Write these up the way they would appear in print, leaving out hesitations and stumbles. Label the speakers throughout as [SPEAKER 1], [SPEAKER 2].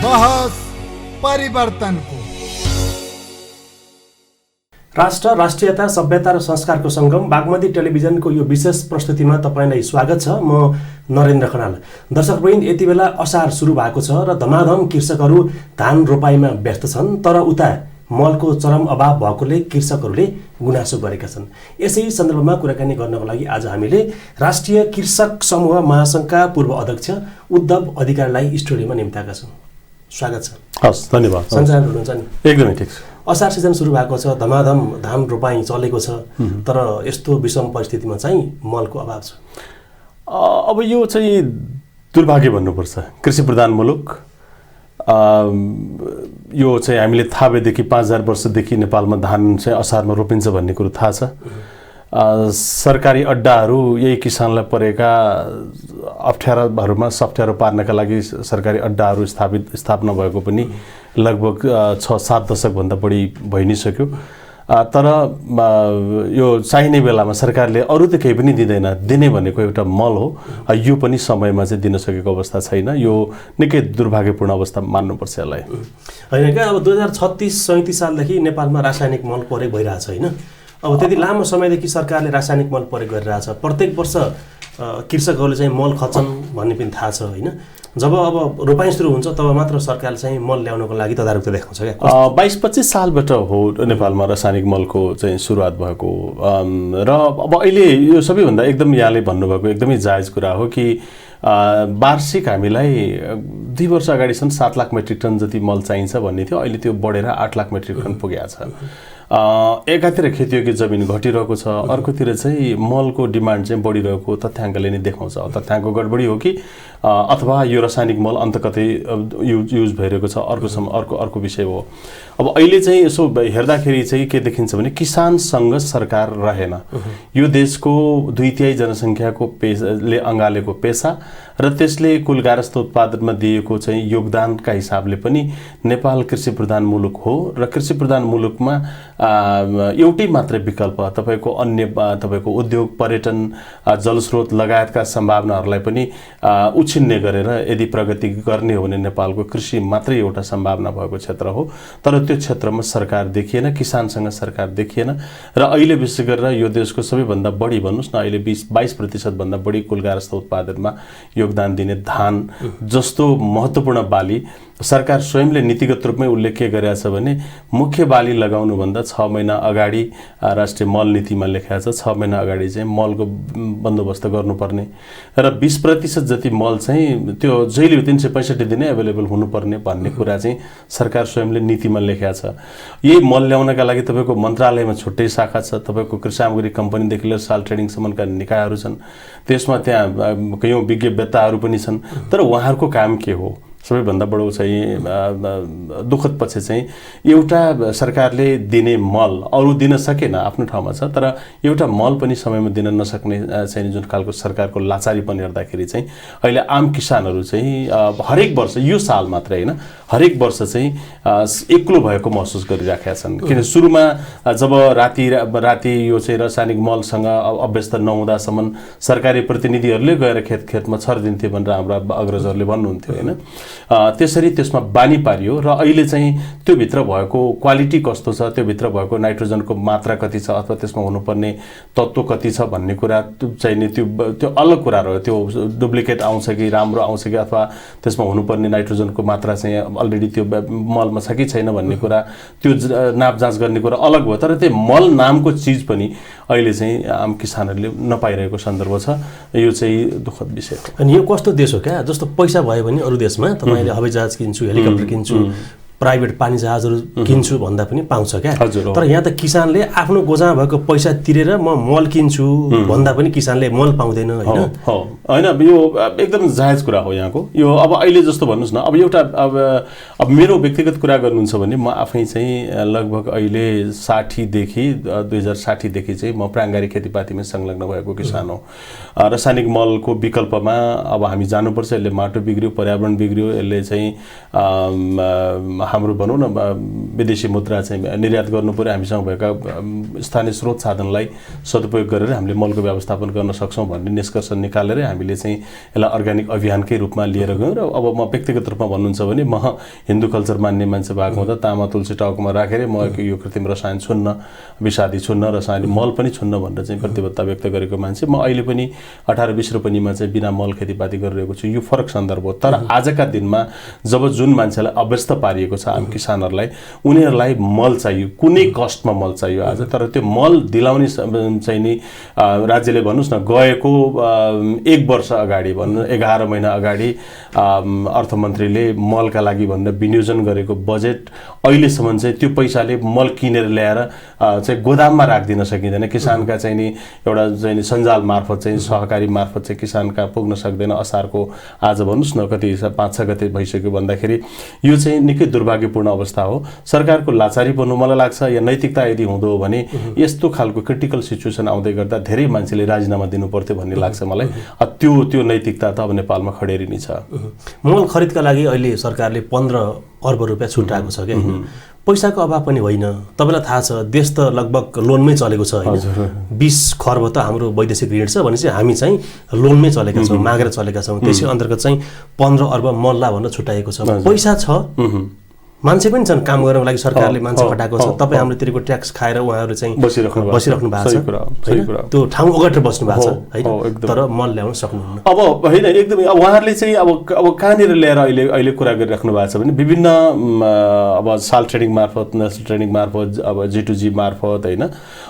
[SPEAKER 1] बहस परिवर्तनको।
[SPEAKER 2] राष्ट्र, राष्ट्रियता, सभ्यता र संस्कारको संगम बागमती टेलिभिजनको यो विशेष प्रस्तुतिमा तपाईलाई स्वागत छ। म नरेन्द्र खनाल। दर्शकवृन्द, यति बेला असार सुरु भएको छ र धमाधम कृषकहरू धान रोपाइमा व्यस्त छन्, तर उता मलको चरम अभाव भएकोले कृषकहरूले गुनासो गरेका छन्। यसै सन्दर्भमा कुराकानी गर्नको लागि आज हामीले राष्ट्रिय कृषक समूह महासङ्घका पूर्व अध्यक्ष उद्धव अधिकारीलाई स्टुडियोमा निम्ताएका छौँ। स्वागत छ।
[SPEAKER 3] हस्, धन्यवाद।
[SPEAKER 2] सञ्चालन हुनुहुन्छ नि?
[SPEAKER 3] एकदमै ठिक छ।
[SPEAKER 2] असार सिजन सुरु भएको छ, धमाधम धान रोपाइँ चलेको छ, तर यस्तो विषम परिस्थितिमा चाहिँ मलको अभाव छ।
[SPEAKER 3] अब यो चाहिँ दुर्भाग्य भन्नुपर्छ। कृषि प्रधान मुलुक, यो चाहिँ हामीले थाहा भएदेखि 5000 वर्षदेखि नेपालमा धान चाहिँ असारमा रोपिन्छ भन्ने कुरो थाहा छ। सरकारी अड्डाहरू यही किसानलाई परेका अप्ठ्याराहरूमा सफ्ट्यारो पार्नका लागि सरकारी अड्डाहरू स्थापना भएको पनि लगभग 6-7 दशकभन्दा बढी भइ नै सक्यो। तर यो चाहिने बेलामा सरकारले अरू त केही पनि दिँदैन, दिने भनेको एउटा मल हो। यो पनि समयमा चाहिँ दिन सकेको अवस्था छैन। यो निकै दुर्भाग्यपूर्ण अवस्था मान्नुपर्छ यसलाई।
[SPEAKER 2] होइन क्या, अब 2036-37 सालदेखि नेपालमा रासायनिक मल प्रयोग भइरहेछ होइन। अब त्यति लामो समयदेखि सरकारले रासायनिक मल प्रयोग गरिरहेछ। प्रत्येक वर्ष कृषकहरूले चाहिँ मल खर्चन् भन्ने पनि थाहा छ होइन। जब अब रोपाइँ सुरु हुन्छ तब मात्र सरकारले चाहिँ मल ल्याउनको लागि तदारुकता देखाउँछ क्या।
[SPEAKER 3] 22-25 सालबाट हो नेपालमा रासायनिक मलको चाहिँ सुरुवात भएको। र अब अहिले यो सबैभन्दा एकदम यहाँले भन्नुभएको एकदमै जायज कुरा हो कि वार्षिक हामीलाई 2 वर्ष अगाडिसम्म 7 लाख मेट्रिक टन जति मल चाहिन्छ भन्ने थियो। अहिले त्यो बढेर 8 लाख मेट्रिक टन पुगेको छ। एकातिर खेतीयोग्य जमिन घटिरहेको छ, अर्कोतिर चाहिँ मलको डिमान्ड चाहिँ बढिरहेको तथ्याङ्कले नै देखाउँछ। तथ्याङ्कको गडबडी हो कि अथवा यो रासायनिक मल अन्त कतै युज भइरहेको छ, अर्को विषय हो। अब अहिले चाहिँ यसो हेर्दाखेरि चाहिँ के देखिन्छ भने किसानसँग सरकार रहेन। यो देशको 2/3 जनसङ्ख्याको पेसाले अँगालेको पेसा र त्यसले कुल गारस्थ उत्पादनमा दिएको चाहिँ योगदानका हिसाबले पनि नेपाल कृषि प्रधान मुलुक हो। र कृषि प्रधान मुलुकमा एउटै मात्रै विकल्प तपाईको अन्य तपाईको उद्योग, पर्यटन, जलस्रोत लगायतका सम्भावनाहरूलाई पनि उछिन्ने गरेर यदि प्रगति गर्ने हो भने नेपालको कृषि मात्रै एउटा सम्भावना भएको क्षेत्र हो। तर त्यो क्षेत्रमा सरकार देखिएन, किसानसँग सरकार देखिएन। र अहिले विशेष गरेर यो देशको सबैभन्दा बढी भन्नुस् न, अहिले 22% भन्दा बढी कुल गारस्थ उत्पादनमा योगदान दिने धान जस्तो महत्त्वपूर्ण बाली सरकार स्वयंले नीतिगत रूपमै उल्लेख के गरेको छ भने मुख्य बाली लगाउनुभन्दा 6 महिना अगाडि राष्ट्रिय मल नीतिमा लेखेको छ 6 महिना अगाडि चाहिँ मलको बन्दोबस्त गर्नुपर्ने र 20% जति मल चाहिँ त्यो जहिले 365 दिनै अवेलेबल हुनुपर्ने भन्ने कुरा चाहिँ सरकार स्वयंले नीतिमा लेखेको छ। यही मल ल्याउनका लागि तपाईको मन्त्रालयमा छुट्टै शाखा छ, तपाईको कृषि सामग्री कम्पनीदेखि लिएर साल ट्रेडिङसम्मका निकायहरू छन्, त्यसमा त्यहाँ कयौं विज्ञवेत्ताहरू पनि छन्। तर उहाँहरूको काम के हो? सबैभन्दा बडो चाहिँ दुःखद पक्ष चाहिँ एउटा सरकारले दिने मल अरू दिन सकेन, आफ्नो ठाउँमा छ, तर एउटा मल पनि समयमा दिन नसक्ने चाहिँ जुन खालको सरकारको लाचारी पनि हेर्दाखेरि चाहिँ अहिले आम किसानहरू चाहिँ हरेक वर्ष, यो साल मात्रै हैन, हरेक वर्ष चाहिँ एक्लो भएको महसुस गरिराखेका छन्। किन सुरुमा जब राति यो चाहिँ रासायनिक मलसँग अभ्यस्त नहुँदासम्म सरकारी प्रतिनिधिहरूले गएर खेतमा छरिदिन्थे भनेर हाम्रा अग्रजहरूले भन्नुहुन्थ्यो हैन। त्यसरी त्यसमा बानी पारियो र अहिले चाहिँ त्यो भित्र भएको क्वालिटी कस्तो छ, त्यो भित्र भएको नाइट्रोजनको मात्रा कति छ अथवा त्यसमा हुनुपर्ने तत्त्व कति छ भन्ने कुरा चाहिँ नि त्यो अलग कुरा रह्यो। त्यो डुप्लिकेट आउँछ कि राम्रो आउँछ कि अथवा त्यसमा हुनुपर्ने नाइट्रोजनको मात्रा चाहिँ अलरेडी त्यो मलमा छ कि छैन भन्ने कुरा, त्यो नाप जाँच गर्ने कुरा अलग हो। तर त्यो मल नामको चिज पनि अहिले चाहिँ आम किसानहरूले नपाइरहेको सन्दर्भ छ। यो चाहिँ दुःखद विषय हो।
[SPEAKER 2] अनि यो कस्तो देश हो क्या, जस्तो पैसा भयो भने अरू देशमा तपाईले हवाईजहाज किन्छु, हेलिकप्टर किन्छु, प्राइभेट पानी जहाजहरू किन्छु भन्दा पनि पाउँछ क्या। तर यहाँ त किसानले आफ्नो गोजामा भएको पैसा तिरेर म मल किन्छु भन्दा पनि किसानले मल पाउँदैन हैन।
[SPEAKER 3] हैन, यो एकदम जायज कुरा हो यहाँको। यो अब अहिले जस्तो भन्नुस् न, अब एउटा अब मेरो व्यक्तिगत कुरा गर्नुहुन्छ भने म आफै चाहिँ लगभग अहिले 2060 देखि चाहिँ म प्राङ्गारिक खेतीपातीमा संलग्न भएको किसान हो। रासायनिक मलको विकल्पमा अब हामी जानुपर्छ। यसले माटो बिग्रियो, पर्यावरण बिग्रियो, यसले चाहिँ हाम्रो भनौँ न विदेशी मुद्रा चाहिँ निर्यात गर्नु पर्यो, हामीसँग भएका स्थानीय स्रोत साधनलाई सदुपयोग गरेर हामीले मलको व्यवस्थापन गर्न सक्छौँ भन्ने निष्कर्ष निकालेर हामीले चाहिँ यसलाई अर्ग्यानिक अभियानकै रूपमा लिएर गयौँ। र अब म व्यक्तिगत रूपमा भन्नुहुन्छ भने म हिन्दू कल्चर मान्ने मान्छे भएको हुँदा तामा तुलसी टाउकोमा राखेर म यो कृत्रिम रसायन छुन्न, विषादी छुन्न, रसायनिक मल पनि छुन्न भनेर चाहिँ प्रतिबद्धता व्यक्त गरेको मान्छे। म अहिले पनि 18-20 रोपनीमा चाहिँ बिना मल खेतीपाती गरिरहेको छु। यो फरक सन्दर्भ हो। तर आजका दिनमा जब जुन मान्छेलाई अभ्यस्त पारिएको छ आम किसानहरूलाई, उनीहरूलाई मल चाहियो, कुनै कस्टमा मल चाहियो आज। तर त्यो मल दिलाउने चाहिँ नि राज्यले भन्नुहोस् न गएको 1 वर्ष अगाडि भन्नु 11 महिना अगाडि अर्थमन्त्रीले मलका लागि भनेर विनियोजन गरेको बजेट अहिलेसम्म चाहिँ त्यो पैसाले मल किनेर ल्याएर चाहिँ गोदाममा राखिदिन सकिँदैन। किसानका चाहिँ नि एउटा चाहिँ नि सञ्जाल मार्फत चाहिँ सहकारी मार्फत चाहिँ किसानका पुग्न सक्दैन। असारको आज भन्नुहोस् न कति 5-6 गते भइसक्यो भन्दाखेरि यो चाहिँ निकै दुर्भाग्यपूर्ण अवस्था हो। सरकारको लाचारी पर्नु मलाई लाग्छ या नैतिकता यदि हुँदो हो भने यस्तो खालको क्रिटिकल सिचुएसन आउँदै गर्दा धेरै मान्छेले राजीनामा दिनु पर्थ्यो भन्ने लाग्छ मलाई। त्यो नैतिकता त अब नेपालमा खडेरी नै छ।
[SPEAKER 2] मल खरिदका लागि अहिले सरकारले 15 अर्ब रुपियाँ छुट्याएको छ क्या। पैसाको अभाव पनि होइन। तपाईँलाई थाहा छ देश त लगभग लोनमै चलेको छ होइन। 20 खर्ब त हाम्रो वैदेशिक ऋण छ भनेपछि हामी चाहिँ लोनमै चलेका छौँ, मागेर चलेका छौँ। त्यसै अन्तर्गत चाहिँ 15 अर्ब मल्ला भनेर छुट्याएको छ। पैसा छ, मान्छे पनि छन् काम गर्नको लागि, सरकारले मान्छे खटाएको छ। तपाईँ हाम्रोतिरको ट्याक्स खाएर उहाँहरू चाहिँ बसिराख्नु भएको छ, त्यो ठाउँ ओगटेर बस्नु भएको छ होइन। तर मल ल्याउन सक्नुहुन्न।
[SPEAKER 3] अब होइन एकदमै उहाँहरूले चाहिँ अब कहाँनिर ल्याएर अहिले कुरा गरिराख्नु भएको छ भने विभिन्न अब साल ट्रेडिङ मार्फत, नेसनल ट्रेडिङ मार्फत, अब G2G मार्फत होइन,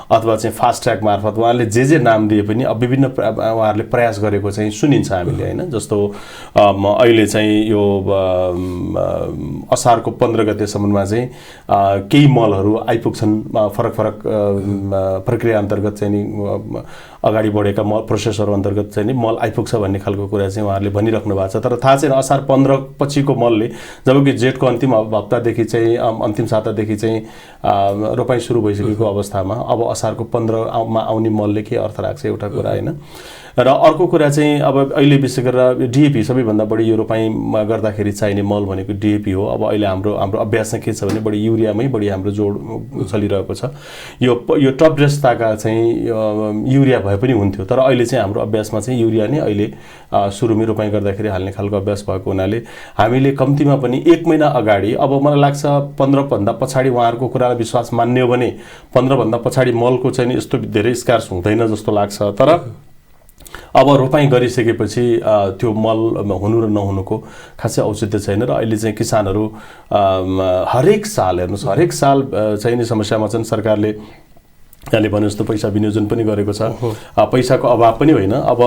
[SPEAKER 3] अथवा चाहिँ फास्ट ट्र्याक मार्फत उहाँहरूले जे नाम दिए पनि अब विभिन्न उहाँहरूले प्रयास गरेको चाहिँ सुनिन्छ हामीले होइन। जस्तो अहिले चाहिँ यो असारको 15 गतेसम्ममा चाहिँ केही मलहरू आइपुग्छन् फरक प्रक्रिया अन्तर्गत चाहिँ नि अगाडि बढेका मल प्रोसेसहरू अन्तर्गत चाहिँ नि मल आइपुग्छ भन्ने खालको कुरा चाहिँ उहाँहरूले भनिराख्नु भएको छ। तर थाहा छैन असार 15 पछिको मलले, जबकि जेठको अन्तिम हप्तादेखि चाहिँ अन्तिम सातादेखि चाहिँ रोपाइँ सुरु भइसकेको अवस्थामा अब असारको 15मा आउने मलले के अर्थ राख्छ एउटा कुरा होइन। र अर्को कुरा चाहिँ अब अहिले विशेष गरेर डिएपी सबैभन्दा बढी यो रोपाइँमा गर्दाखेरि चाहिने मल भनेको डिएपी हो। अब अहिले हाम्रो अभ्यास चाहिँ के छ भने बढी युरियामै बढी हाम्रो जोड चलिरहेको छ। यो टप ड्रेसताका चाहिँ युरिया भए पनि हुन्थ्यो, तर अहिले चाहिँ हाम्रो अभ्यासमा चाहिँ युरिया नै अहिले सुरुमै रोपाइँ गर्दाखेरि हाल्ने खालको अभ्यास भएको हुनाले हामीले कम्तीमा पनि 1 महिना अगाडि, अब मलाई लाग्छ 15 भन्दा पछाडि उहाँहरूको कुरालाई विश्वास मान्ने हो भने 15 भन्दा पछाडि मलको चाहिँ यस्तो धेरै स्कार्स हुँदैन जस्तो लाग्छ। तर अब रोपाइँ गरिसकेपछि त्यो मल हुनु र नहुनुको खासै औचित्य छैन। र अहिले चाहिँ किसानहरू हरेक साल हेर्नुहोस्, हरेक साल चाहिने समस्यामा चाहिँ सरकारले यहाँले भने जस्तो पैसा विनियोजन पनि गरेको छ। पैसाको अभाव पनि होइन, अब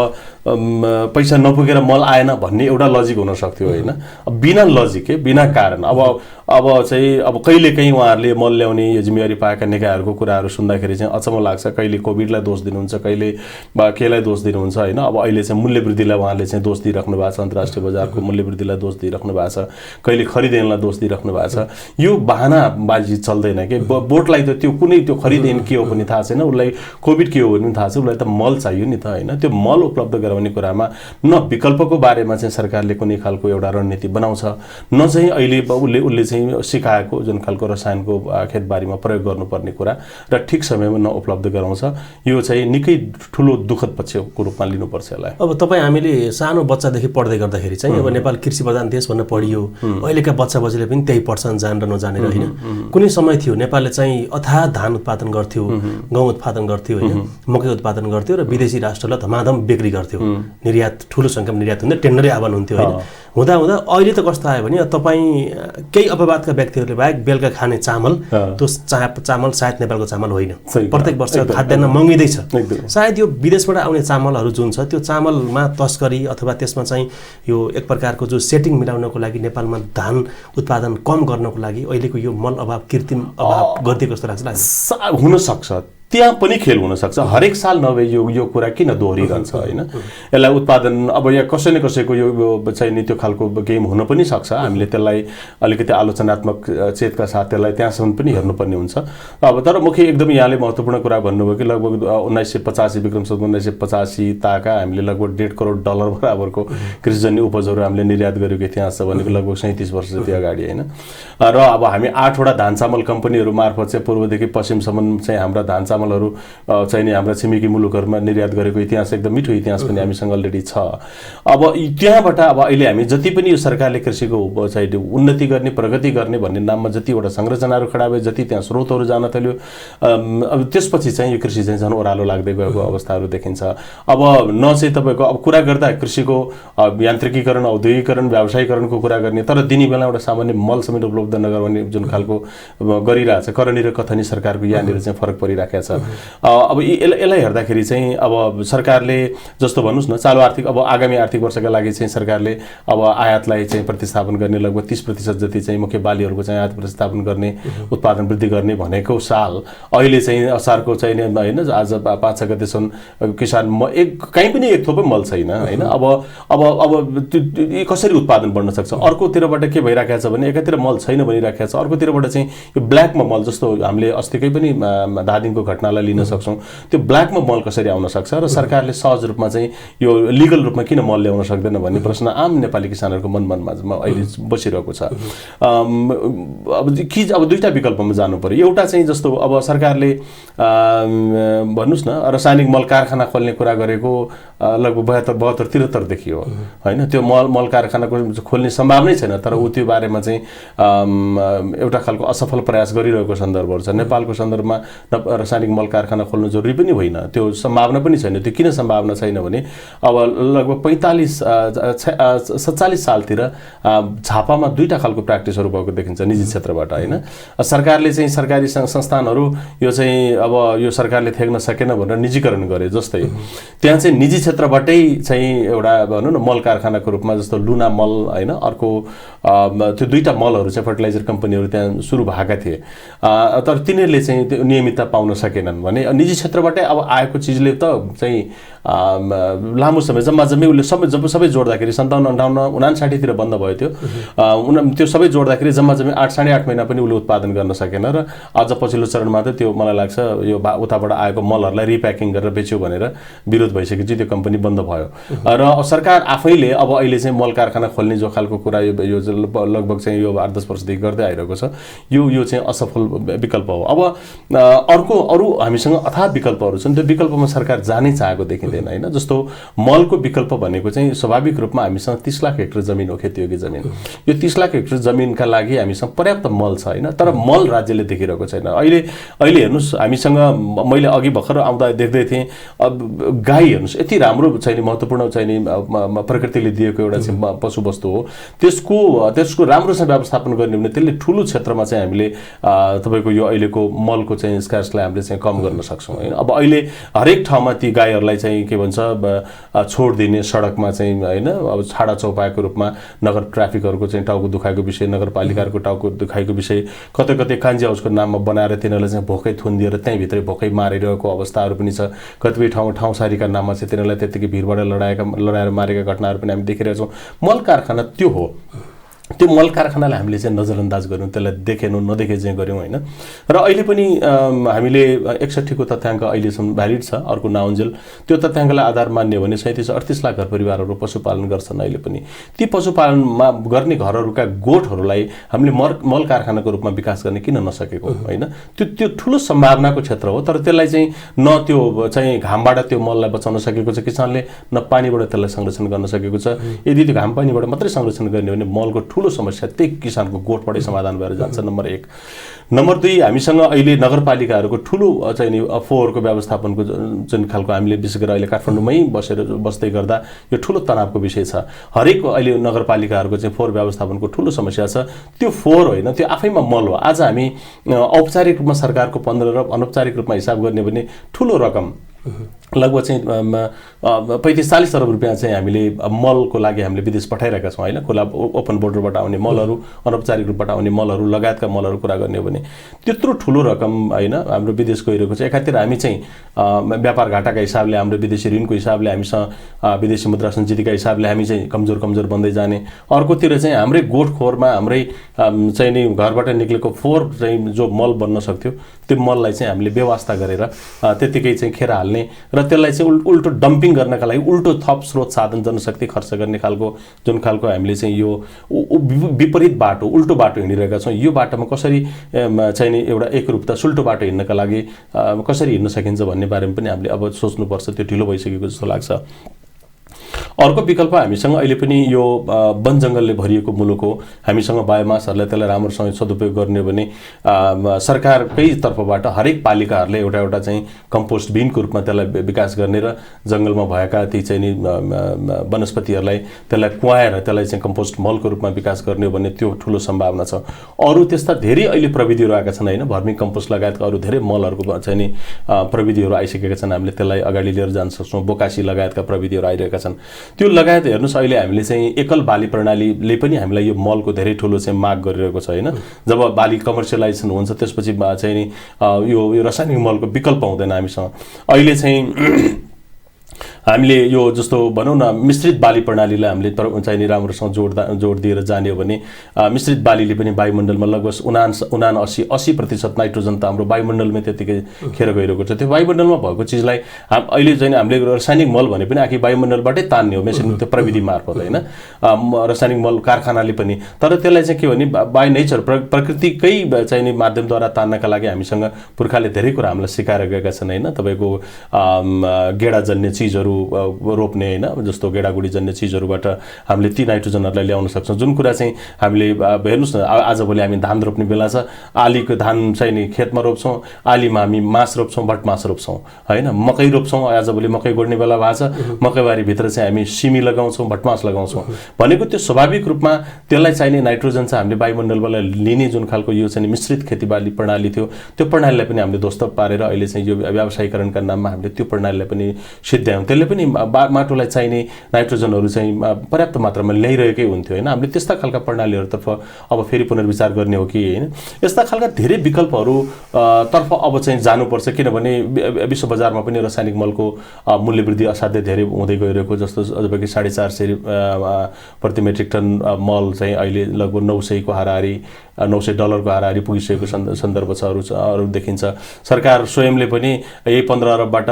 [SPEAKER 3] पैसा नपुगेर मल आएन भन्ने एउटा लजिक हुन सक्थ्यो होइन। बिना लजिक बिना कारण अब चाहिँ अब कहिलेकाहीँ उहाँहरूले मल ल्याउने यो जिम्मेवारी पाएका निकायहरूको कुराहरू सुन्दाखेरि चाहिँ अचम्म लाग्छ। कहिले कोभिडलाई दोष दिनुहुन्छ, कहिले केलाई दोष दिनुहुन्छ होइन। अब अहिले चाहिँ मूल्यवृद्धिलाई उहाँले चाहिँ दोष दिइराख्नु भएको छ, अन्तर्राष्ट्रिय बजारको मूल्यवृद्धिलाई दोष दिइराख्नु भएको छ, कहिले खरिदेनलाई दोष दिइराख्नु भएको छ। यो बहानाबाजी चल्दैन कि बोर्डलाई त त्यो कुनै त्यो खरिदेन के हो पनि थाहा छैन, उसलाई कोभिड के हो भने पनि थाहा छ, उसलाई त मल चाहियो नि त होइन। त्यो मल उपलब्ध गराउने कुरामा न विकल्पको बारेमा चाहिँ सरकारले कुनै खालको एउटा रणनीति बनाउँछ, न चाहिँ अहिले उसले चाहिँ सिकाएको जुन खालको रसायनको खेतबारीमा प्रयोग गर्नुपर्ने कुरा र ठिक समयमा नउपलब्ध गराउँछ। यो चाहिँ निकै ठुलो दुःखद पक्षको रूपमा लिनुपर्छ यसलाई।
[SPEAKER 2] अब तपाईँ हामीले सानो बच्चादेखि पढ्दै गर्दाखेरि चाहिँ अब नेपाल कृषि प्रधान देश भनेर पढियो, अहिलेका बच्चाले पनि त्यही पढ्छन् जानेर नजानेर होइन। कुनै समय थियो नेपालले चाहिँ अथाह धान उत्पादन गर्थ्यो, गहुँ उत्पादन गर्थ्यो होइन, मकै उत्पादन गर्थ्यो र विदेशी राष्ट्रलाई धमाधम बिक्री गर्थ्यो, निर्यात ठुलो सङ्ख्यामा निर्यात हुन्थ्यो, टेन्डरै आह्वान हुन्थ्यो होइन। हुँदा अहिले त कस्तो आयो भने तपाईँ केही अपवादका व्यक्तिहरूले बाहेक बेलुका खाने चामल, त्यो चामल सायद नेपालको चामल होइन, प्रत्येक वर्ष खाद्यान्न महँगिँदैछ। सायद यो विदेशबाट आउने चामलहरू जुन छ त्यो चामलमा तस्करी अथवा त्यसमा चाहिँ यो एक प्रकारको जो सेटिङ मिलाउनको लागि नेपालमा धान उत्पादन कम गर्नको लागि अहिलेको यो मल अभाव, कृत्रिम अभाव गरिदिएको जस्तो लाग्छ।
[SPEAKER 3] हुनसक्छ, त्यहाँ पनि खेल हुनसक्छ। हरेक साल नभए यो कुरा किन दोहोरिरहन्छ होइन? यसलाई उत्पादन अब यहाँ कसै न कसैको यो चाहिँ नि त्यो खालको गेम हुन पनि सक्छ। हामीले त्यसलाई अलिकति आलोचनात्मक चेतका साथ त्यसलाई त्यहाँसम्म पनि हेर्नुपर्ने हुन्छ। अब तर मुख्य एकदम यहाँले महत्त्वपूर्ण कुरा भन्नुभयो कि लगभग 1985 विक्रम सम्वत 1985 ताका हामीले लगभग $1.5 करोड बराबरको कृषिजन्य उपजहरू हामीले निर्यात गरेको इतिहास छ भनेको लगभग 37 वर्ष जति अगाडि होइन। र अब हामी 8 वटा धान चामल कम्पनीहरू मार्फत चाहिँ पूर्वदेखि पश्चिमसम्म चाहिँ हाम्रा धान चामलहरू चाहिँ नि हाम्रा छिमेकी मुलुकहरूमा निर्यात गरेको इतिहास एकदम मिठो इतिहास पनि हामीसँग अलरेडी छ। अब त्यहाँबाट अब अहिले हामी जति पनि यो सरकारले कृषिको चाहिँ उन्नति गर्ने प्रगति गर्ने भन्ने नाममा जतिवटा संरचनाहरू खडा भए, जति त्यहाँ स्रोतहरू जान थाल्यो, अब त्यसपछि चाहिँ यो कृषि चाहिँ झन् ओह्रालो लाग्दै गएको अवस्थाहरू देखिन्छ। अब न चाहिँ तपाईँको अब कुरा गर्दा कृषिको यान्त्रिकीकरण, औद्योगिकरण, व्यावसायीकरणको कुरा गर्ने, तर दिने बेला एउटा सामान्य मल समेत उपलब्ध नगर्ने जुन खालको गरिरहेछ करनी र कथनी सरकारको यहाँनिर चाहिँ फरक परिराखेको छ। अब यसलाई हेर्दाखेरि चाहिँ अब सरकारले जस्तो भन्नुहोस् न चालु आर्थिक अब आगामी आर्थिक वर्षका लागि चाहिँ सरकारले अब आयातलाई चाहिँ प्रतिस्थापन गर्ने लगभग 30% जति चाहिँ मुख्य बालीहरूको चाहिँ आयात प्रतिस्थापन गर्ने, उत्पादन वृद्धि गर्ने भनेको साल अहिले चाहिँ असारको चाहिँ होइन आज 5 गतेसम्म किसान कहीँ पनि एक थोपै मल छैन होइन। अब कसरी उत्पादन बढ्न सक्छ? अर्कोतिरबाट के भइराखेको छ भने एकातिर मल छैन भनिराखेको छ, अर्कोतिरबाट चाहिँ यो ब्ल्याकमा मल जस्तो हामीले अस्तिकै पनि धादिङको घटनालाई लिन सक्छौँ। त्यो ब्ल्याकमा मल कसरी आउन सक्छ र सरकारले सहज रूपमा चाहिँ यो लिगल रूपमा किन मल ल्याउन सक्दैन भन्ने प्रश्न आम नेपाली किसानहरूको मनमा अहिले बसिरहेको छ। अब दुईटा विकल्पमा जानु पर्यो। एउटा चाहिँ जस्तो अब सरकारले भन्नुहोस् न रासायनिक मल कारखाना खोल्ने कुरा गरेको लगभग 72-73 देखि हो होइन। त्यो मल कारखानाको खोल्ने सम्भावनै छैन, तर ऊ त्यो बारेमा चाहिँ एउटा खालको असफल प्रयास गरिरहेको सन्दर्भहरू छ। नेपालको सन्दर्भमा रासायनिक मल कारखाना खोल्नु जरुरी पनि होइन, त्यो सम्भावना पनि छैन। त्यो किन सम्भावना छैन भने अब लगभग 47 सालतिर झापामा दुईटा खालको प्र्याक्टिसहरू भएको देखिन्छ निजी क्षेत्रबाट होइन। सरकारले चाहिँ सरकारी संस्थानहरू यो चाहिँ अब यो सरकारले थ्याक्न सकेन भनेर निजीकरण गरे। जस्तै त्यहाँ चाहिँ निजी क्षेत्रबाटै चाहिँ एउटा भनौँ न मल कारखानाको रूपमा जस्तो लुना मल होइन, अर्को त्यो दुईटा मलहरू चाहिँ फर्टिलाइजर कम्पनीहरू त्यहाँ सुरु भएका थिए, तर तिनीहरूले चाहिँ त्यो नियमितता पाउन सकेनन् भने निजी क्षेत्रबाटै अब आएको चिजले त चाहिँ लामो समय जम्मा उसले सबै जोड्दाखेरि 57-58-59 तिर बन्द भयो त्यो सबै जोड्दाखेरि जम्मा 8-8.5 महिना पनि उसले उत्पादन गर्न सकेन र अझ पछिल्लो चरणमा त त्यो मलाई लाग्छ यो उताबाट आएको मलहरूलाई रिप्याकिङ गरेर बेच्यो भनेर विरोध भइसकेपछि त्यो कम्पनी बन्द भयो। र सरकार आफैले अब अहिले चाहिँ मल कारखाना खोल्ने जो खालको कुरा यो लगभग चाहिँ यो 8-10 वर्षदेखि गर्दै आइरहेको छ, यो चाहिँ असफल विकल्प हो। अब अरू हामीसँग अथाह विकल्पहरू छन्, त्यो विकल्पमा सरकार जानै चाहेको देखिँदैन होइन। जस्तो मलको विकल्प भनेको चाहिँ स्वाभाविक रूपमा हामीसँग 30 लाख हेक्टर जमिन हो, खेतीयोग्य जमिन। यो 30 लाख हेक्टर जमिनका लागि हामीसँग पर्याप्त मल छ होइन, तर मल राज्यले देखिरहेको छैन। अहिले हेर्नुहोस् हामीसँग मैले अघि भर्खर आउँदा देख्दै थिएँ गाई हेर्नुहोस् यति राम्रो चाहिँ महत्त्वपूर्ण चाहिँ प्रकृतिले दिएको एउटा चाहिँ पशुवस्तु हो, त्यसको राम्रोसँग व्यवस्थापन गर्ने भने त्यसले ठुलो क्षेत्रमा चाहिँ हामीले तपाईँको यो अहिलेको मलको चाहिँ स्क्यार्सलाई हामीले चाहिँ कम गर्न सक्छौँ होइन। अब अहिले हरेक ठाउँमा ती गाईहरूलाई चाहिँ के भन्छ छोडिदिने सडकमा चाहिँ होइन, अब छाडा चौपाएको रूपमा नगर ट्राफिकहरूको चाहिँ टाउको दुखाएको विषय, नगरपालिकाहरूको टाउको दुखाएको विषय, कतै कान्छी हाउसको नाममा बनाएर तिनीहरूलाई चाहिँ भोकै थुनिदिएर त्यहीँभित्रै भोकै मारिरहेको अवस्थाहरू पनि छ। कतिपय ठाउँसारीका नाममा चाहिँ तिनीहरूलाई त्यत्तिकै भिडबाट लडाएर मारेका घटनाहरू पनि हामी देखिरहेका छौँ। मल कारखाना त्यो हो, त्यो मल कारखानालाई हामीले चाहिँ नजरअन्दाज गऱ्यौँ, त्यसलाई देखेनौँ, नदेखे चाहिँ गऱ्यौँ होइन। र अहिले पनि हामीले 61 को तथ्याङ्क अहिलेसम्म भ्यालिड छ, अर्को नआउन्जेल त्यो तथ्याङ्कलाई आधार मान्ने हो भने 37-38 लाख घर परिवारहरू पशुपालन गर्छन् अहिले पनि। ती पशुपालनमा गर्ने घरहरूका गोठहरूलाई हामीले मल कारखानाको रूपमा विकास गर्ने किन नसकेको होइन। त्यो ठुलो सम्भावनाको क्षेत्र हो, तर त्यसलाई चाहिँ न त्यो चाहिँ घामबाट त्यो मललाई बचाउन सकेको छ किसानले, न पानीबाट त्यसलाई संरक्षण गर्न सकेको छ। यदि त्यो घाम पानीबाट मात्रै संरक्षण गर्ने हो भने मलको ठुलो समस्या त्यही किसानको गोठबाटै समाधान भएर जान्छ। नम्बर 1। नम्बर 2, हामीसँग अहिले नगरपालिकाहरूको ठुलो चाहिँ नि फोहोरको व्यवस्थापनको जुन खालको हामीले विशेष गरेर अहिले काठमाडौँमै बस्दै गर्दा यो ठुलो तनावको विषय छ। हरेक अहिले नगरपालिकाहरूको चाहिँ फोहोर व्यवस्थापनको ठुलो समस्या छ। त्यो फोहोर होइन, त्यो आफैमा मल हो। आज हामी औपचारिक रूपमा सरकारको 15 र अनौपचारिक रूपमा हिसाब गर्ने भने ठुलो रकम लगभग चाहिँ 35-40 अरब रुपियाँ चाहिँ हामीले मलको लागि हामीले विदेश पठाइरहेका छौँ होइन। खुला ओपन बोर्डरबाट आउने मलहरू, अनौपचारिक रूपबाट आउने मलहरू लगायतका मलहरू कुरा गर्ने हो भने त्यत्रो ठुलो रकम होइन हाम्रो विदेश गइरहेको छ। एकातिर हामी चाहिँ व्यापार घाटाका हिसाबले, हाम्रो विदेशी ऋणको हिसाबले, हामीसँग विदेशी मुद्रा सञ्चितका हिसाबले हामी चाहिँ कमजोर बन्दै जाने, अर्कोतिर चाहिँ हाम्रै गोठखोरमा हाम्रै चाहिँ नि घरबाट निक्लेको फोहोर चाहिँ जो मल बन्न सक्थ्यो त्यो मललाई चाहिँ हामीले व्यवस्था गरेर त्यतिकै चाहिँ खेर हाल्ने र त्यसलाई चाहिँ उल्टो डम्पिङ गर्नका लागि उल्टो थप स्रोत साधन जनशक्ति खर्च गर्ने खालको जुन खालको हामीले चाहिँ यो विपरीत बाटो, उल्टो बाटो हिँडिरहेका छौँ। यो बाटोमा कसरी चाहिँ नि एउटा एकरूपता, सुल्टो बाटो हिँड्नका लागि कसरी हिँड्न सकिन्छ भन्ने बारेमा पनि हामीले अब सोच्नुपर्छ। त्यो ढिलो भइसकेको जस्तो लाग्छ। अर्को विकल्प हामीसँग अहिले पनि यो वन जङ्गलले भरिएको मुलुक हो। हामीसँग बायोमासहरूलाई त्यसलाई राम्रोसँग सदुपयोग गर्ने हो भने सरकारकै तर्फबाट हरेक पालिकाहरूले एउटा चाहिँ कम्पोस्ट बिनको रूपमा त्यसलाई विकास गर्ने र जङ्गलमा भएका ती चाहिँ नि वनस्पतिहरूलाई त्यसलाई कुहाएर त्यसलाई चाहिँ कम्पोस्ट मलको रूपमा विकास गर्ने हो भने त्यो ठुलो सम्भावना छ। अरू त्यस्ता धेरै अहिले प्रविधिहरू आएका छन् होइन। भर्मी कम्पोस्ट लगायतका अरू धेरै मलहरूको चाहिँ नि प्रविधिहरू आइसकेका छन्। हामीले त्यसलाई अगाडि लिएर जान सक्छौँ। बोकासी लगायतका प्रविधिहरू आइरहेका छन्। त्यो लगायत हेर्नुहोस् अहिले हामीले चाहिँ एकल बाली प्रणालीले पनि हामीलाई यो मलको धेरै ठुलो चाहिँ माग गरिरहेको छ होइन। जब बाली कमर्सियलाइजेसन हुन्छ त्यसपछि चाहिँ नि यो रासायनिक मलको विकल्प हुँदैन हामीसँग। अहिले चाहिँ हामीले यो जस्तो भनौँ न मिश्रित बाली प्रणालीलाई हामीले चाहिँ नि राम्रोसँग जोड दिएर जाने हो भने मिश्रित बालीले पनि वायुमण्डलमा लगभग 79-80% नाइट्रोजन त हाम्रो वायुमण्डलमै त्यतिकै खेर गइरहेको छ। त्यो वायुमण्डलमा भएको चिजलाई अहिले चाहिँ हामीले रासायनिक मल भने पनि आखिर वायुमण्डलबाटै तान्ने हो मेसिन त्यो प्रविधि मार्फत होइन। रासायनिक मल कारखानाले पनि, तर त्यसलाई चाहिँ के भने बाई नेचर प्रकृतिकै चाहिँ नि माध्यमद्वारा तान्नका लागि हामीसँग पुर्खाले धेरै कुरा हामीलाई सिकाएर गएका छन् होइन। तपाईँको गेडाजन्य चिजहरू रोप्ने होइन, जस्तो गेडागुडी जन्य चिजहरूबाट हामीले ती नाइट्रोजनहरूलाई ल्याउन सक्छौँ। जुन कुरा चाहिँ हामीले हेर्नुहोस् न आजभोलि हामी धान रोप्ने बेला छ, आलीको धान चाहिँ नि खेतमा रोप्छौँ, आलीमा हामी मास रोप्छौँ, भटमास रोप्छौँ होइन। मकै रोप्छौँ, आजभोलि मकै गोड्ने बेला भएको छ, मकैबारीभित्र चाहिँ हामी सिमी लगाउँछौँ, भटमास लगाउँछौँ भनेको त्यो स्वाभाविक रूपमा त्यसलाई चाहिने नाइट्रोजन चाहिँ हामीले वायुमण्डलबाट लिने जुन खालको यो चाहिँ मिश्रित खेतीबाली प्रणाली थियो त्यो प्रणालीलाई पनि हामीले ध्वस्त पारेर अहिले चाहिँ यो व्यावसायीकरणका नाममा हामीले त्यो प्रणालीलाई पनि सिद्ध्यायौँ। त्यसले पनि माटोलाई चाहिने नाइट्रोजनहरू चाहिँ पर्याप्त मात्रामा ल्याइरहेकै हुन्थ्यो होइन। हामीले त्यस्ता खालका प्रणालीहरूतर्फ अब फेरि पुनर्विचार गर्ने हो कि होइन। यस्ता खालका धेरै विकल्पहरू तर्फ अब चाहिँ जानुपर्छ, किनभने विश्व बजारमा पनि रासायनिक मलको मूल्य वृद्धि असाध्यै धेरै हुँदै गइरहेको, जस्तो जब कि 450 प्रति मेट्रिक टन मल चाहिँ अहिले लगभग 900 को हाराहारी $900 हाराहारी पुगिसकेको सन्दर्भ छ, अरू देखिन्छ। सरकार स्वयंले पनि यही 15 अरबबाट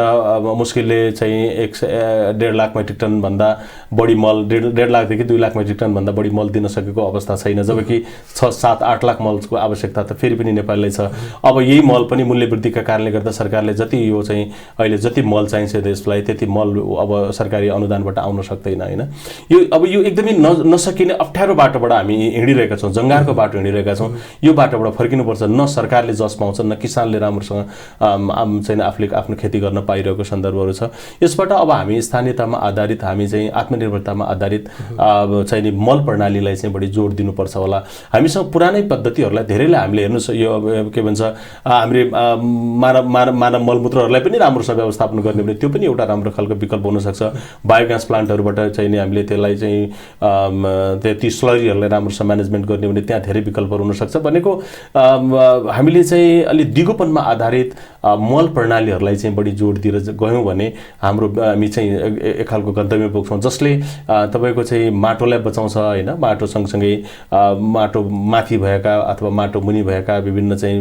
[SPEAKER 3] मुस्किलले चाहिँ 1.5 लाख मेट्रिक टन भन्दा बढी मल 1.5 लाखदेखि 2 लाख मेट्रिक टन भन्दा बढी मल दिन सकेको अवस्था छैन, जबकि 6-7-8 लाख मलको आवश्यकता त फेरि पनि नेपाललाई छ। अब यही मल पनि मूल्य वृद्धिका कारणले गर्दा सरकारले जति यो चाहिँ अहिले जति मल चाहिन्छ देशलाई त्यति मल अब सरकारी अनुदानबाट आउन सक्दैन होइन। यो एकदमै नसकिने अप्ठ्यारो बाटोबाट हामी हिँडिरहेका छौँ, जङ्गारको बाटो हिँडिरहेका छौँ। यो बाटोबाट फर्किनुपर्छ। न सरकारले जस पाउँछ, न किसानले राम्रोसँग चाहिँ आफूले आफ्नो खेती गर्न पाइरहेको सन्दर्भहरू छ। यसबाट अब हामी स्थानीयतामा आधारित, हामी चाहिँ आत्मनिर्भरतामा आधारित चाहिँ नि मल प्रणालीलाई चाहिँ बढी जोड दिनुपर्छ होला। हामीसँग पुरानै पद्धतिहरूलाई धेरैले हामीले हेर्नुहोस् यो के भन्छ हामीले मानव मलमूत्रहरूलाई पनि राम्रोसँग व्यवस्थापन गर्ने भने त्यो पनि एउटा राम्रो खालको विकल्प हुनसक्छ। बायोग्यास प्लान्टहरूबाट चाहिँ नि हामीले त्यसलाई चाहिँ ती स्लरीहरूलाई राम्रोसँग म्यानेजमेन्ट गर्ने भने त्यहाँ धेरै विकल्पहरू हुनसक्छ। भनेको हामीले चाहिँ अलि दिगोपनमा आधारित मल प्रणालीहरूलाई चाहिँ बढी जोड दिएर गयौँ भने हामी चाहिँ एक खालको गन्तव्य पुग्छौँ जसले तपाईँको चाहिँ माटोलाई बचाउँछ होइन। माटो सँगसँगै माटो माथि भएका अथवा माटो मुनि भएका विभिन्न चाहिँ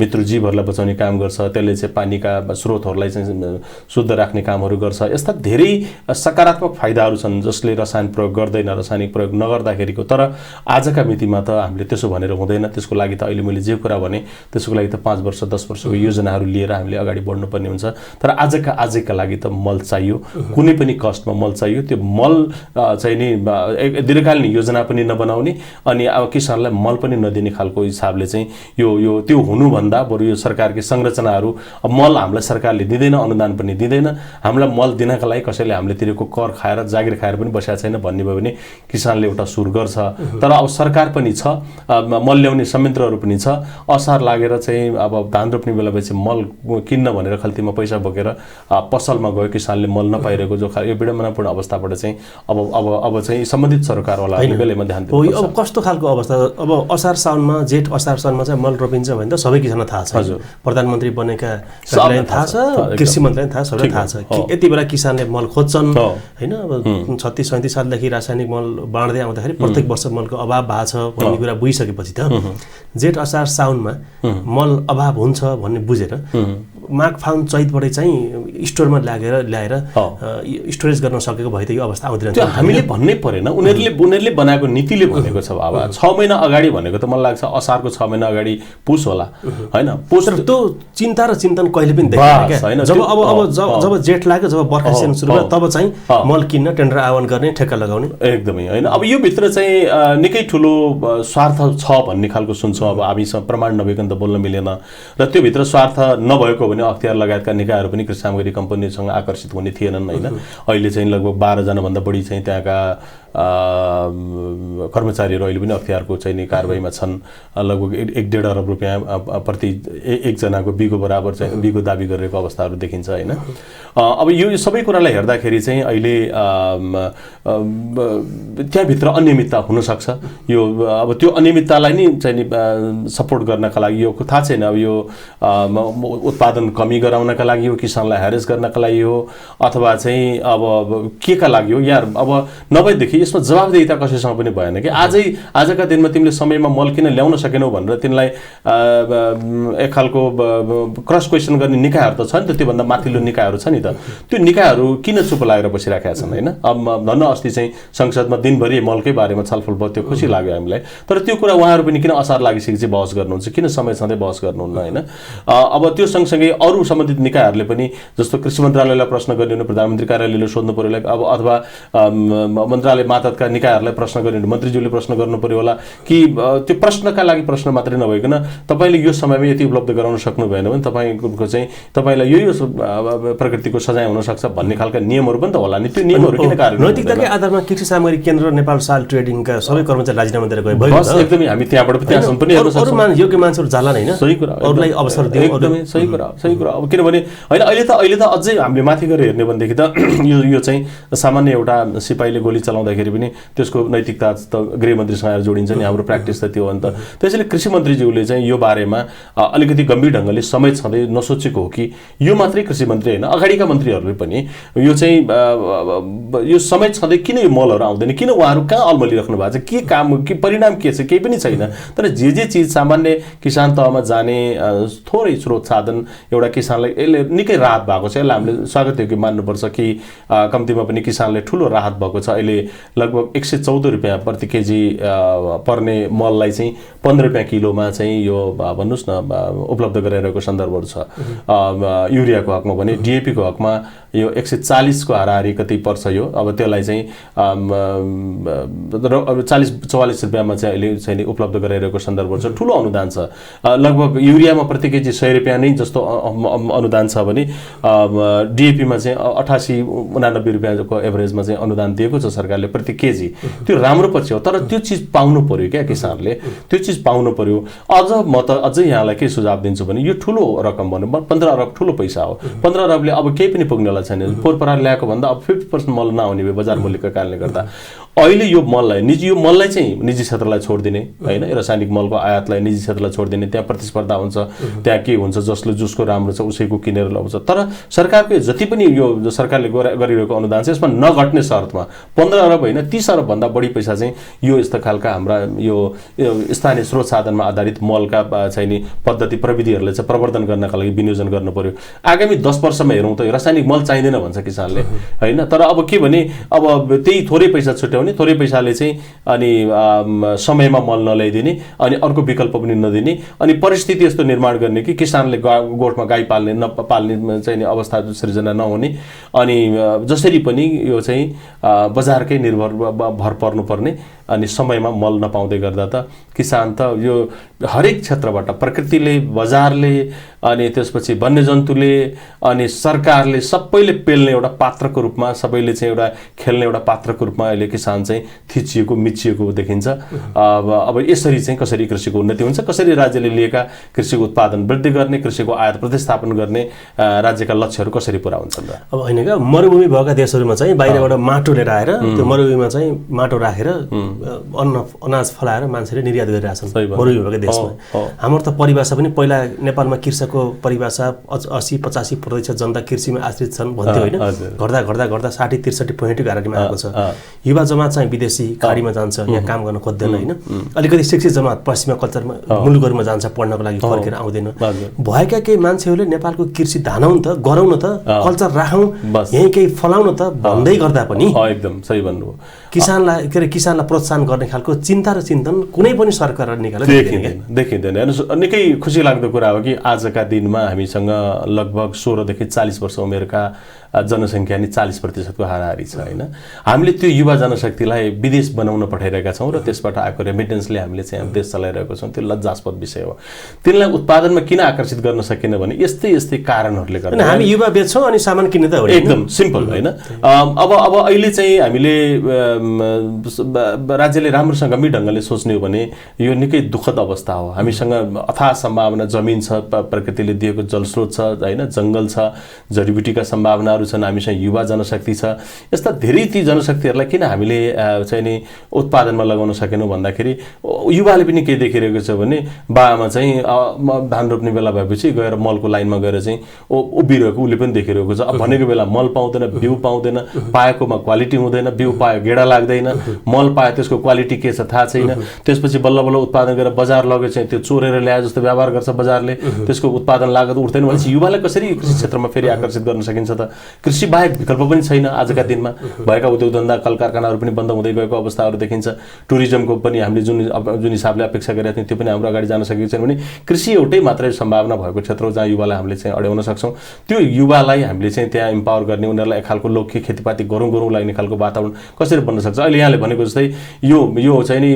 [SPEAKER 3] मित्र जीवहरूलाई बचाउने काम गर्छ। त्यसले चाहिँ पानीका स्रोतहरूलाई चाहिँ शुद्ध राख्ने कामहरू गर्छ। यस्ता धेरै सकारात्मक फाइदाहरू छन् जसले रसायन प्रयोग गर्दैन, रासायनिक प्रयोग नगर्दाखेरिको। तर आजका मितिमा त हामीले त्यसो भनेर हुँदैन। त्यसको लागि त अहिले मैले जे कुरा भने त्यसको लागि त 5 वर्ष 10 वर्षको योजनाहरू लिएर हामीले अगाडि बढ्नुपर्ने हुन्छ। तर आजका लागि त मल चाहियो, कुनै पनि कस्टमा मल चाहियो। त्यो मल चाहिँ नि दीर्घकालीन योजना पनि नबनाउने अनि अब किसानलाई मल पनि नदिने खालको हिसाबले चाहिँ यो त्यो हुनुभन्दा बरु यो सरकारकी संरचनाहरू मल हामीलाई सरकारले दिँदैन, अनुदान पनि दिँदैन, हामीलाई मल दिनका लागि कसैले हामीले तिरेको कर खाएर जागिर खाएर पनि बसेको छैन भन्ने भयो भने किसानले एउटा सुर गर्छ। तर अब सरकार पनि छ, मल ल्याउने संयन्त्रहरू पनि छ, असार लागेर चाहिँ अब धान रोप्ने बेलापछि मल किन्न भनेर खल्तीमा पैसा बोकेर पसलमा गयो, किसानले मल नपाइरहेको जो यो विडम्बनापूर्ण अवस्थाबाट चाहिँ अब चाहिँ सम्बन्धित सरकारवालाहरूले बेलैमा ध्यान दिनु।
[SPEAKER 2] अब कस्तो खालको अवस्था, अब असार साउनमा जेठ असार साउनमा चाहिँ मल रोपिन्छ भने त सबै किसानलाई थाहा छ।
[SPEAKER 3] हजुर,
[SPEAKER 2] प्रधानमन्त्री बनेका थाहा छ, कृषि मन्त्रीलाई थाहा छ, सबैलाई थाहा छ कि यति बेला किसानले मल खोज्छन् हैन। अब 36-37 सालदेखि रासायनिक मल बाँड्दै आउँदाखेरि प्रत्येक वर्ष मलको अभाव भएको छ भन्ने कुरा बुझिसकेपछि त जेठ असार साउनमा मल अभाव हुन्छ भन्ने बुझेर माघ फाउन चैतबाटै चाहिँ स्टोरमा ल्याएर स्टोरेज गर्न सकेको भए त यो अवस्था आउँदैन।
[SPEAKER 3] त्यो हामीले भन्नै परेन, उनीहरूले बनाएको नीतिले भनेको छ। अब 6 महिना अगाडि भनेको त मलाई लाग्छ असारको 6 महिना अगाडि पुस होला हैन। पुस
[SPEAKER 2] त्यो चिन्ता र चिन्तन कहिले पनि देखिदैन हैन। जब जेठ लाग्यो, जब बर्खा सिजन सुरु भयो, तब चाहिँ मल किन्न टेन्डर आह्वान गर्ने, ठेक्का लगाउने
[SPEAKER 3] एकदमै हैन। अब यो भित्र चाहिँ निकै ठुलो स्वार्थ छ भन्ने खालको सुन्छौँ। अब हामीसँग प्रमाण नभइकन त बोल्न मिलेन र त्यो भित्र स्वार्थ नभएको भने अख्तियार लगायतका निकायहरू पनि कृषि सामग्री कम्पनीसँग आकर्षित हुने थिएनन् हैन। अहिले चाहिँ लगभग 12 जना भन्दा बढी चाहिँ त्यहाँका कर्मचारीहरू अहिले पनि अख्तियारको चाहिँ कारबाहीमा छन्। लगभग 1.5 अरब रुपियाँ प्रति एकजनाको बिगो बराबर चाहिँ बिगो दाबी गरेको अवस्थाहरू देखिन्छ हैन। अब यो सबै कुरालाई हेर्दाखेरि चाहिँ अहिले त्यहाँभित्र अनियमितता हुनसक्छ। यो अब त्यो अनियमिततालाई नि चाहिँ नि सपोर्ट गर्नका लागि यो थाहा छैन, अब यो उत्पादन कमी गराउनका लागि हो, किसानलाई ह्यारेस गर्नका लागि हो, अथवा चाहिँ अब के का लागि हो यार। अब नभएदेखि यसमा जवाबदेहिता कसैसँग पनि भएन कि आजका दिनमा तिमीले समयमा मल किन ल्याउन सकेनौ भनेर तिनलाई एक खालको क्रस क्वेसन गर्ने निकायहरू त छ नि त, त्योभन्दा माथिल्लो निकायहरू छ नि त। त्यो निकायहरू किन चुप लागेर बसिराखेका छन् हैन। अब भन्न अस्ति चाहिँ संसदमा दिनभरि मलकै बारेमा छलफल भयो, त्यो खुसी लाग्यो हामीलाई। तर त्यो कुरा उहाँहरू पनि किन असार लागिसकेपछि बहस गर्नुहुन्छ, किन समय सधैँ बहस गर्नुहुन्न हैन। अब त्यो सँगसँगै अरू सम्बन्धित निकायहरूले पनि जस्तो कृषि मन्त्रालयलाई प्रश्न गर्ने हो, प्रधानमन्त्री कार्यालयले सोध्नु पर्यो, अब अथवा मन्त्रालय मातहतका निकायहरूलाई प्रश्न गर्ने मन्त्रीज्यूले प्रश्न गर्नु पर्यो होला कि त्यो प्रश्नका लागि प्रश्न मात्रै नभइकन तपाईले यो समयमा यति उपलब्ध गराउन सक्नु भएन भने तपाईको चाहिँ तपाईलाई यो प्रकृतिको सजाय हुन सक्छ भन्ने खालका नियमहरू पनि त होला नि। त्यो नियमहरू किन कार्यान्वयन
[SPEAKER 2] नैतिकताकै आधारमा कृषि सामग्री केन्द्र नेपाल साल ट्रेडिङका सबै कर्मचारी राजीनामा दिएर गए भयो।
[SPEAKER 3] बस एकदमै हामी त्यहाँबाट त्यहाँसम्म पनि हेर्न सक्छौँ।
[SPEAKER 2] योग्य मान्छेहरू जाला हैन।
[SPEAKER 3] सही कुरा,
[SPEAKER 2] अरूलाई अवसर दिनु
[SPEAKER 3] एकदमै सही कुरा। अब किनभने हैन अहिले त अझै हामीले माथि गएर हेर्ने भनेदेखि त यो चाहिँ सामान्य एउटा सिपाहीले गोली चलाउँदाखेरि पनि त्यसको नैतिकता त गृहमन्त्रीसँग आएर जोडिन्छ नि, हाम्रो प्र्याक्टिस त त्यो हो नि त। त्यसैले कृषि मन्त्रीज्यूले चाहिँ यो बारेमा अलिकति गम्भीर ढङ्गले समय छँदै नसोचेको हो कि यो मात्रै कृषि मन्त्री होइन, अगाडिका मन्त्रीहरूले पनि यो चाहिँ यो समय छँदै किन यो मलहरू आउँदैन, किन उहाँहरू कहाँ अल्मलिराख्नु भएको छ, के काम के परिणाम के छ, केही पनि छैन। तर जे चिज सामान्य किसान तहमा जाने थोरै स्रोत साधन एउटा किसानलाई यसले निकै राहत भएको छ, यसलाई हामीले स्वागत योग्य मान्नुपर्छ कि कम्तीमा पनि किसानले ठुलो राहत भएको छ। अहिले लगभग 114 रुपियाँ प्रति केजी पर्ने मललाई चाहिँ 15 रुपियाँ किलोमा चाहिँ यो भन्नुहोस् न उपलब्ध गराइरहेको सन्दर्भहरू छ। युरियाको हकमा भने डिएपी को हकमा यो 140 को हाराहारी कति पर्छ यो, अब त्यसलाई चाहिँ 40-44 रुपियाँमा चाहिँ अहिले चाहिँ उपलब्ध गराइरहेको सन्दर्भहरू छ। ठुलो अनुदान छ। लगभग युरियामा प्रति केजी 100 रुपियाँ नै जस्तो अनुदान छ भने डिएपीमा चाहिँ 88-89 रुपियाँको एभरेजमा चाहिँ अनुदान दिएको छ सरकारले प्रति केजी। त्यो राम्रो पछि हो, तर त्यो चिज पाउनु पर्यो क्या किसानले, त्यो चिज पाउनु पर्यो। अझ म त अझै यहाँलाई के सुझाव दिन्छु भने यो ठुलो रकम भन्नु 15 अरब ठुलो पैसा हो। 15 अरबले अब केही पनि पुग्नेवाला छैन। पोहोर ल्याएको भन्दा अब 50% मल नआउने भयो बजार मूल्यको कारणले गर्दा। अहिले यो मललाई चाहिँ निजी क्षेत्रलाई छोडिदिने हैन, रासायनिक मलको आयातलाई निजी क्षेत्रलाई छोडिदिने, त्यहाँ प्रतिस्पर्धा हुन्छ, त्यहाँ के हुन्छ जसको राम्रो छ उसैको किनेर ल्याउँछ। तर सरकारको जति पनि यो सरकारले गरिरहेको अनुदान छ यसमा नघट्ने शर्तमा 15 अरब होइन 30 अरब भन्दा बढी पैसा चाहिँ यो यस्ता खालका हाम्रा यो स्थानीय स्रोत साधनमा आधारित मलका चाहिँ नि पद्धति प्रविधिहरूले चाहिँ प्रवर्धन गर्नका लागि विनियोजन गर्नु पर्यो। आगामी 10 वर्षमा हेरौँ त रासायनिक मल चाहिँदैन भन्छ किसानले हैन। तर अब के भने अब त्यही थोरै पैसा छुट्याउने भने थोरै पैसाले चाहिँ अनि समयमा मल नल्याइदिने अनि अर्को विकल्प पनि नदिने अनि परिस्थिति यस्तो निर्माण गर्ने कि किसानले गोठमा गाई पाल्ने चाहिँ अवस्था सृजना नहुने अनि जसरी पनि यो चाहिँ बजारकै भर पर्नुपर्ने अनि समयमा मल नपाउँदै गर्दा त किसान त यो हरेक क्षेत्रबाट प्रकृतिले बजारले अनि त्यसपछि वन्यजन्तुले अनि सरकारले सबैले पेल्ने एउटा पात्रको रूपमा सबैले चाहिँ एउटा खेल्ने एउटा पात्रको रूपमा अहिले किसान चाहिँ थिचिएको मिचिएको देखिन्छ। अब यसरी चाहिँ कसरी कृषिको उन्नति हुन्छ, कसरी राज्यले लिएका कृषिको उत्पादन वृद्धि गर्ने, कृषिको आयात प्रतिस्थापन गर्ने राज्यका लक्ष्यहरू कसरी पुरा हुन्छन् र?
[SPEAKER 2] अब होइन क्या, मरुभूमि भएका देशहरूमा चाहिँ बाहिरबाट माटो लिएर आएर त्यो मरुभूमिमा चाहिँ माटो राखेर अनाज फलाएर मान्छेले निर्यात गरिरहेछन् मरुभूमि भएका देशमा। हाम्रो त परिभाषा पनि पहिला नेपालमा कृषकको परिभाषा 80-85% जनता कृषिमा आश्रित छन् भन्थ्यो होइन, गर्दा गर्दा गर्दा 60-63% घारीमा आएको छ। युवा जमात चाहिँ विदेशी खाडीमा जान्छ, यहाँ काम गर्न खोज्दैन होइन, अलिकति शिक्षित जमात पश्चिमा कल्चरमा मुलुकहरूमा जान्छ पढ्नको लागि, फर्केर आउँदैन। भएका केही मान्छेहरूले नेपालको कृषि धानौँ त, गरौँ न त, कल्चर राखौँ, यहीँ केही फलाउन त भन्दै गर्दा पनि
[SPEAKER 3] एकदम सही भन्नुभयो,
[SPEAKER 2] किसानलाई प्रोत्साहन गर्ने खालको चिन्ता र चिन्तन कुनै पनि सरकारले निकालेर
[SPEAKER 3] देखिँदैन। निकै खुसी लाग्दो कुरा हो कि आजका दिनमा हामीसँग लगभग 16देखि 40 वर्ष उमेरका जनसङ्ख्या नि 40%को हाराहारी छ होइन। हामीले त्यो युवा जनशक्तिलाई विदेश बनाउन पठाइरहेका छौँ र त्यसबाट आएको रेमिटेन्सले हामीले चाहिँ देश चलाइरहेको छौँ। त्यो लज्जास्पद विषय हो। तिनलाई उत्पादनमा किन आकर्षित गर्न सकेन भने यस्तै यस्तै कारणहरूले गर्दा
[SPEAKER 2] हामी युवा बेच्छौँ अनि सामान किन्ने त हो,
[SPEAKER 3] एकदम सिम्पल होइन। अब अहिले चाहिँ हामीले राज्यले राम्रोसँग गम्भीर ढङ्गले सोच्ने हो भने यो निकै दुःखद अवस्था हो। हामीसँग अथाह सम्भावना जमिन छ, प्रकृतिले दिएको जलस्रोत छ होइन, जङ्गल छ, जडीबुटीका सम्भावना छन्, हामीसँग युवा जनशक्ति छ। यस्ता धेरै ती जनशक्तिहरूलाई किन हामीले चाहिँ नि उत्पादनमा लगाउन सकेनौँ भन्दाखेरि युवाले पनि के देखिरहेको छ भने बामा चाहिँ धान रोप्ने बेला भएपछि गएर मलको लाइनमा गएर चाहिँ उभिरहेको उसले पनि देखिरहेको छ। अब भनेको बेला मल पाउँदैन, बिउ पाउँदैन, पाएकोमा क्वालिटी हुँदैन, बिउ पायो गेडा लाग्दैन, मल पायो त्यसको क्वालिटी के छ थाहा छैन, त्यसपछि बल्ल बल्ल उत्पादन गरेर बजार लगे चाहिँ त्यो चोरेर ल्याए जस्तो व्यवहार गर्छ बजारले, त्यसको उत्पादन लागत उठ्दैन भनेपछि युवालाई कसरी कृषि क्षेत्रमा फेरि आकर्षित गर्न सकिन्छ त? कृषि बाहेक विकल्प पनि छैन। आजका दिनमा भएका उद्योग धन्दा कल कारखानाहरू पनि बन्द हुँदै गएको अवस्थाहरू देखिन्छ। टुरिज्मको पनि हामीले जुन हिसाबले अपेक्षा गरेका थियौँ त्यो पनि हाम्रो अगाडि जान सकेको छैन भने कृषि एउटै मात्रै सम्भावना भएको क्षेत्र हो जहाँ युवालाई हामीले चाहिँ अड्याउन सक्छौँ। त्यो युवालाई हामीले चाहिँ त्यहाँ इम्पावर गर्ने, उनीहरूलाई एक खालको लोकप्रिय खेतीपाती गरौँ लाग्ने खालको वातावरण कसरी बन्न सक्छ? अहिले यहाँले भनेको जस्तै यो चाहिँ नि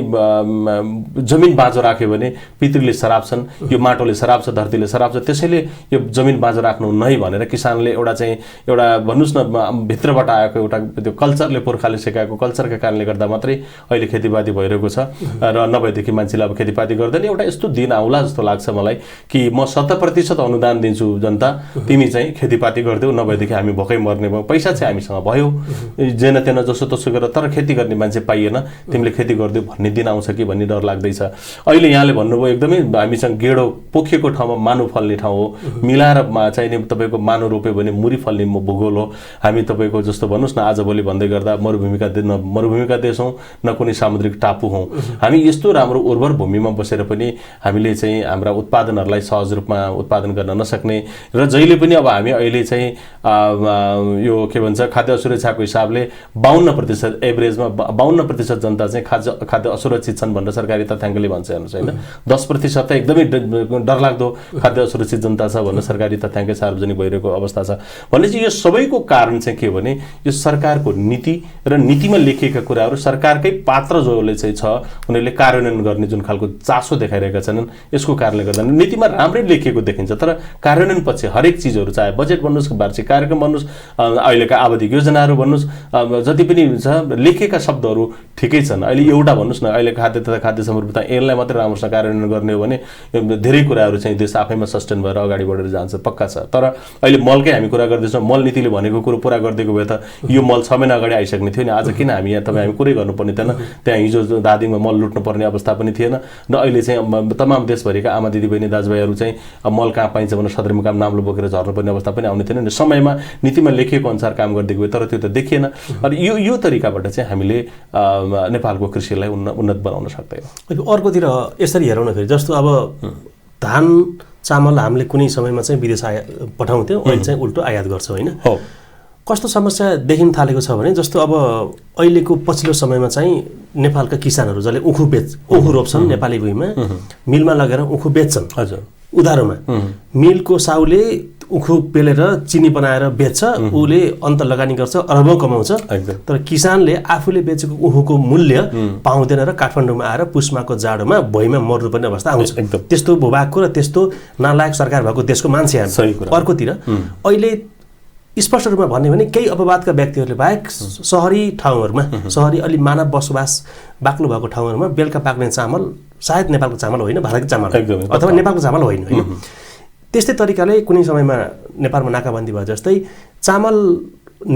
[SPEAKER 3] जमिन बाँझो राख्यो भने पितृले श्राप छन्, यो माटोले श्राप छ, धरतीले श्राप छ, त्यसैले यो जमिन बाँझो राख्नु नै भनेर किसानले एउटा भन्नुहोस् न भित्रबाट आएको एउटा त्यो कल्चरले पुर्खाले सिकाएको कल्चरका कारणले गर्दा मात्रै अहिले खेतीपाती भइरहेको छ र नभएदेखि मान्छेले अब खेतीपाती गर्दैन। एउटा यस्तो दिन आउला जस्तो लाग्छ मलाई कि म 100% अनुदान दिन्छु जनता, तिमी चाहिँ खेतीपाती गरिदेऊ, नभएदेखि हामी भोकै मर्ने भयो, पैसा चाहिँ हामीसँग भयो जेन तेन जसो तसो गरेर, तर खेती गर्ने मान्छे पाइएन, तिमीले खेती गरिदेऊ भन्ने दिन आउँछ कि भन्ने डर लाग्दैछ। अहिले यहाँले भन्नुभयो एकदमै हामीसँग गेडो पोखिएको ठाउँमा मानु फल्ने ठाउँ हो, मिलाएर चाहिँ नि तपाईँको मानु रोप्यो भने मुरी फल्ने भूगोल हो। हामी तपाईँको जस्तो भन्नुहोस् न आजभोलि भन्दै गर्दा मरुभूमिका देश हौँ, न कुनै सामुद्रिक टापु हौँ। हामी यस्तो राम्रो उर्वर भूमिमा बसेर पनि हामीले चाहिँ हाम्रा उत्पादनहरूलाई सहज रूपमा उत्पादन गर्न नसक्ने र जहिले पनि अब हामी अहिले चाहिँ यो के भन्छ खाद्य सुरक्षाको हिसाबले 52% एभरेजमा 52% जनता चाहिँ खाद्य असुरक्षित छन् भनेर सरकारी तथ्याङ्कले भन्छ हेर्नुहोस् होइन। 10% त एकदमै डरलाग्दो खाद्य असुरक्षित जनता छ भनेर सरकारी तथ्याङ्क सार्वजनिक भइरहेको अवस्था छ। भनेपछि यो सबैको कारण चाहिँ के हो भने यो सरकारको नीति र नीतिमा लेखिएका कुराहरू सरकारकै पात्र जसले चाहिँ छ उनीहरूले कार्यान्वयन गर्ने जुन खालको चासो देखाइरहेका छन्, यसको कारणले गर्दा नीतिमा राम्रै लेखिएको देखिन्छ तर कार्यान्वयन पछि हरेक चिजहरू चाहे बजेट भन्नुहोस्, वार्षिक कार्यक्रम भन्नुहोस्, अहिलेका आवधिक योजनाहरू भन्नुहोस्, जति पनि छ लेखेका शब्दहरू ठिकै छन्। अहिले एउटा भन्नुहोस् न, अहिले खाद्य तथा खाद्य समर्पितता यसलाई मात्रै राम्रोसँग कार्यान्वयन गर्ने हो भने धेरै कुराहरू चाहिँ देश आफैमा सस्टेन भएर अगाडि बढेर जान्छ, पक्का छ। तर अहिले मलकै हामी कुरा गर्दैछौँ, मल नीतिले भनेको कुरो पुरा गरिदिएको भए त यो मल 6 महिना अगाडि आइसक्ने थियो नि। आज किन हामी यहाँ हामी कुरै गर्नुपर्ने थिएन, त्यहाँ हिजो दादिङमा मल लुट्नुपर्ने अवस्था पनि थिएन र अहिले चाहिँ तमाम देशभरिका आमा दिदीबहिनी दाजुभाइहरू चाहिँ मल कहाँ पाइन्छ भनेर सदरमुकाम नाम्लो बोकेर झर्नुपर्ने अवस्था पनि आउने थिएन। समयमा नीतिमा लेखिएको अनुसार काम गरिदिएको भए तर त्यो त देखिएन। अनि यो तरिकाबाट चाहिँ हामीले नेपालको कृषिलाई उन्नत बनाउन सक्दैनौँ।
[SPEAKER 2] अर्कोतिर यसरी हेरौँ न फेरि, जस्तो अब धान चामल हामीले कुनै समयमा चाहिँ विदेश पठाउँथ्यौँ, अहिले चाहिँ उल्टो आयात गर्छौँ होइन। कस्तो समस्या देखिन थालेको छ भने जस्तो अब अहिलेको पछिल्लो समयमा चाहिँ नेपालका किसानहरू जसले उखु रोप्छन् नेपाली भूमिमा मिलमा लगेर उखु बेच्छन्
[SPEAKER 3] हजुर
[SPEAKER 2] उधारोमा मिलको साउले उखु पेलेर चिनी बनाएर बेच्छ उसले अन्त लगानी गर्छ अरबौं कमाउँछ तर किसानले आफूले बेचेको उखुको मूल्य पाउँदैन र काठमाडौँमा आएर पुष्माको जाडोमा भुइँमा मर्नुपर्ने अवस्था आउँछ त्यस्तो भूभागको र त्यस्तो नालायक सरकार भएको देशको मान्छे हामी अर्कोतिर अहिले स्पष्ट रूपमा भन्यो भने केही अपवादका व्यक्तिहरूले बाहेक सहरी ठाउँहरूमा सहरी अलि मानव बसोबास बाक्लो भएको ठाउँहरूमा बेलुका पाक्ने चामल सायद नेपालको चामल होइन भारतको चामल अथवा नेपालको चामल होइन होइन त्यस्तै तरिकाले कुनै समयमा नेपालमा नाकाबन्दी भयो जस्तै चामल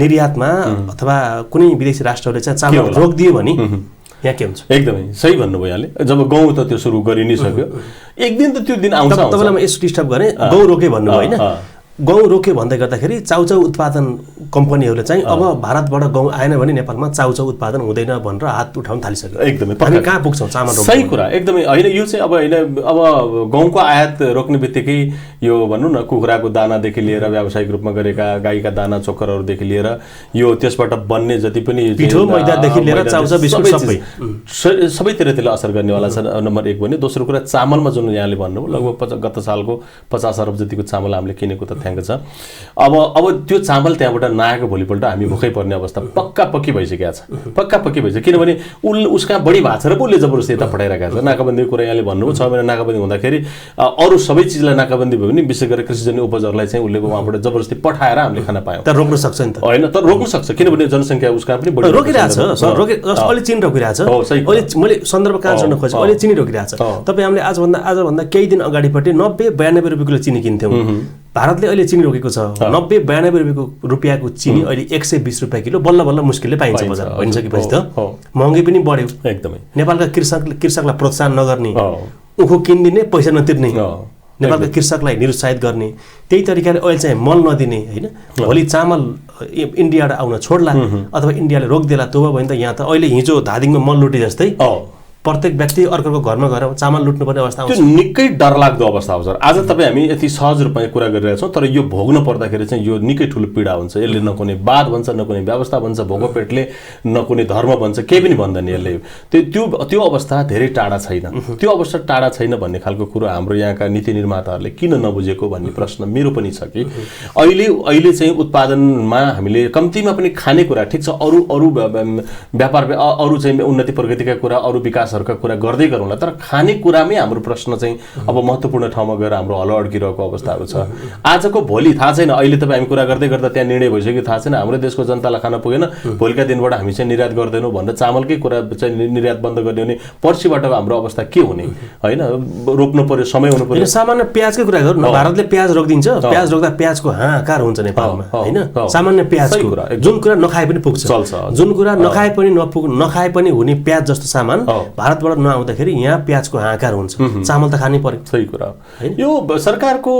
[SPEAKER 2] निर्यातमा अथवा कुनै विदेशी राष्ट्रहरूले चाहिँ चामल रोकिदियो भने यहाँ के हुन्छ
[SPEAKER 3] एकदमै सही भन्नुभयो यहाँले जब गहुँ त त्यो सुरु गरि नै सक्यो एक दिन त त्यो दिन आउँछ
[SPEAKER 2] तपाईँलाई म यसो डिस्टर्ब गरेँ गहुँ रोके भन्नुभयो होइन गहुँ रोक्यो भन्दै गर्दाखेरि चाउचाउ उत्पादन कम्पनीहरूले चाहिँ अब भारतबाट गहुँ आएन भने नेपालमा चाउचाउ उत्पादन हुँदैन भनेर हात उठाउन थालिसक्यो
[SPEAKER 3] एकदमै
[SPEAKER 2] हामी कहाँ पुग्छौँ चामल
[SPEAKER 3] सही कुरा एकदमै होइन यो चाहिँ अब होइन अब गहुँको आयात रोक्ने बित्तिकै यो भनौँ न कुखुराको दानादेखि लिएर व्यावसायिक रूपमा गरेका गाईका दाना चोखरहरूदेखि लिएर यो त्यसबाट बन्ने जति पनि
[SPEAKER 2] पिठो मैदादेखि लिएर चाउचाउ बिस्कुट
[SPEAKER 3] सबैतिर त्यसले असर गर्नेवाला छ नम्बर 1 भने दोस्रो कुरा चामलमा जुन यहाँले भन्नुभयो लगभग गत सालको 50 अरब जतिको चामल हामीले किनेको त छ अब त्यो चामल त्यहाँबाट नआएको भोलिपल्ट हामी भोकै पर्ने अवस्था पक्का पक्की भइसकेको छ पक्का पक्की भइसक्यो किनभने उसका बढी भएको छ र उसले जबरजस्ती यता पठाइरहेको छ नाकाबन्दीको कुरा यहाँले भन्नुभयो 6 महिना नाकाबन्दी हुँदाखेरि अरू सबै चिजलाई नाकाबन्दी भयो भने विशेष गरेर कृषिजन्य उपजहरूलाई चाहिँ उसले उहाँबाट जबरजस्ती पठाएर हामीले खान पायौँ
[SPEAKER 2] तर रोक्न सक्छ नि त
[SPEAKER 3] होइन तर रोक्न सक्छ किनभने जनसङ्ख्या उसका पनि बढी
[SPEAKER 2] रोकिरहेछ अहिले चिनी रोकिरहेछ अहिले मैले सन्दर्भ कहाँ जोड्न खोजेँ अहिले चिनी रोकिरहेछ तपाईँ हामीले आजभन्दा केही दिन अगाडिपट्टि 90-92 रुपियाँ किलो चिनी किन्थ्यौँ भारतले अहिले चिनी रोकेको छ 90-92 रुपियाँको चिनी अहिले 120 रुपियाँ किलो बल्ल बल्ल मुस्किलले पाइन्छ बजार भनिसकेपछि त महँगी पनि बढ्यो
[SPEAKER 3] एकदमै
[SPEAKER 2] नेपालका कृषकलाई प्रोत्साहन नगर्ने उखु किनिदिने पैसा नतिर्ने नेपालका कृषकलाई निरुत्साहित गर्ने त्यही तरिकाले अहिले चाहिँ मल नदिने होइन भोलि चामल इन्डियाबाट आउन छोड्ला अथवा इन्डियाले रोकिदेला त्यो भयो भने त यहाँ त अहिले हिजो धादिङमा मल लुटे जस्तै प्रत्येक व्यक्ति अर्कोको घरमा गएर चामल लुट्नुपर्ने अवस्था आउँछ
[SPEAKER 3] त्यो निकै डरलाग्दो अवस्था आउँछ आज तपाईँ हामी यति सहज रूपमा कुरा गरिरहेका छौँ तर यो भोग्न पर्दाखेरि चाहिँ यो निकै ठुलो पीडा हुन्छ यसले न कुनै वाद भन्छ न कुनै व्यवस्था भन्छ भोको पेटले न कुनै धर्म भन्छ केही पनि भन्दैन यसले त्यो अवस्था धेरै टाढा छैन त्यो अवस्था टाढा छैन भन्ने खालको कुरो हाम्रो यहाँका नीति निर्माताहरूले किन नबुझेको भन्ने प्रश्न मेरो पनि छ कि अहिले चाहिँ उत्पादनमा हामीले कम्तीमा पनि खानेकुरा ठिक छ अरू व्यापार अरू चाहिँ उन्नति प्रगतिका कुरा अरू विकास का कुरा गर्दै गरौँला तर खानेकुरामै हाम्रो प्रश्न चाहिँ अब महत्त्वपूर्ण ठाउँमा गएर हाम्रो हलो अड्किरहेको अवस्थाहरू छ आजको भोलि थाहा छैन अहिले तपाईँ हामी कुरा गर्दै गर्दा त्यहाँ निर्णय भइसक्यो थाहा छैन हाम्रो देशको जनतालाई खान पुगेन भोलिका दिनबाट हामी चाहिँ निर्यात गर्दैनौँ भनेर चामलकै कुरा चाहिँ निर्यात बन्द गर्ने भने पर्सिबाट हाम्रो अवस्था के हुने होइन रोक्नु पर्यो समय हुनु पर्यो
[SPEAKER 2] सामान्य प्याजकै कुरा गरौँ न भारतले प्याज रोकिदिन्छ प्याज रोक्दा प्याजको हाहाकार हुन्छ नेपालमा होइन सामान्य प्याजको जुन कुरा नखाए पनि पुग्छ
[SPEAKER 3] चल्छ
[SPEAKER 2] जुन कुरा नखाए पनि हुने प्याज जस्तो सामान भारतबाट नआउँदाखेरि यहाँ प्याजको हाहाकार हुन्छ चामल त खानै पर्यो
[SPEAKER 3] सही कुरा यो सरकारको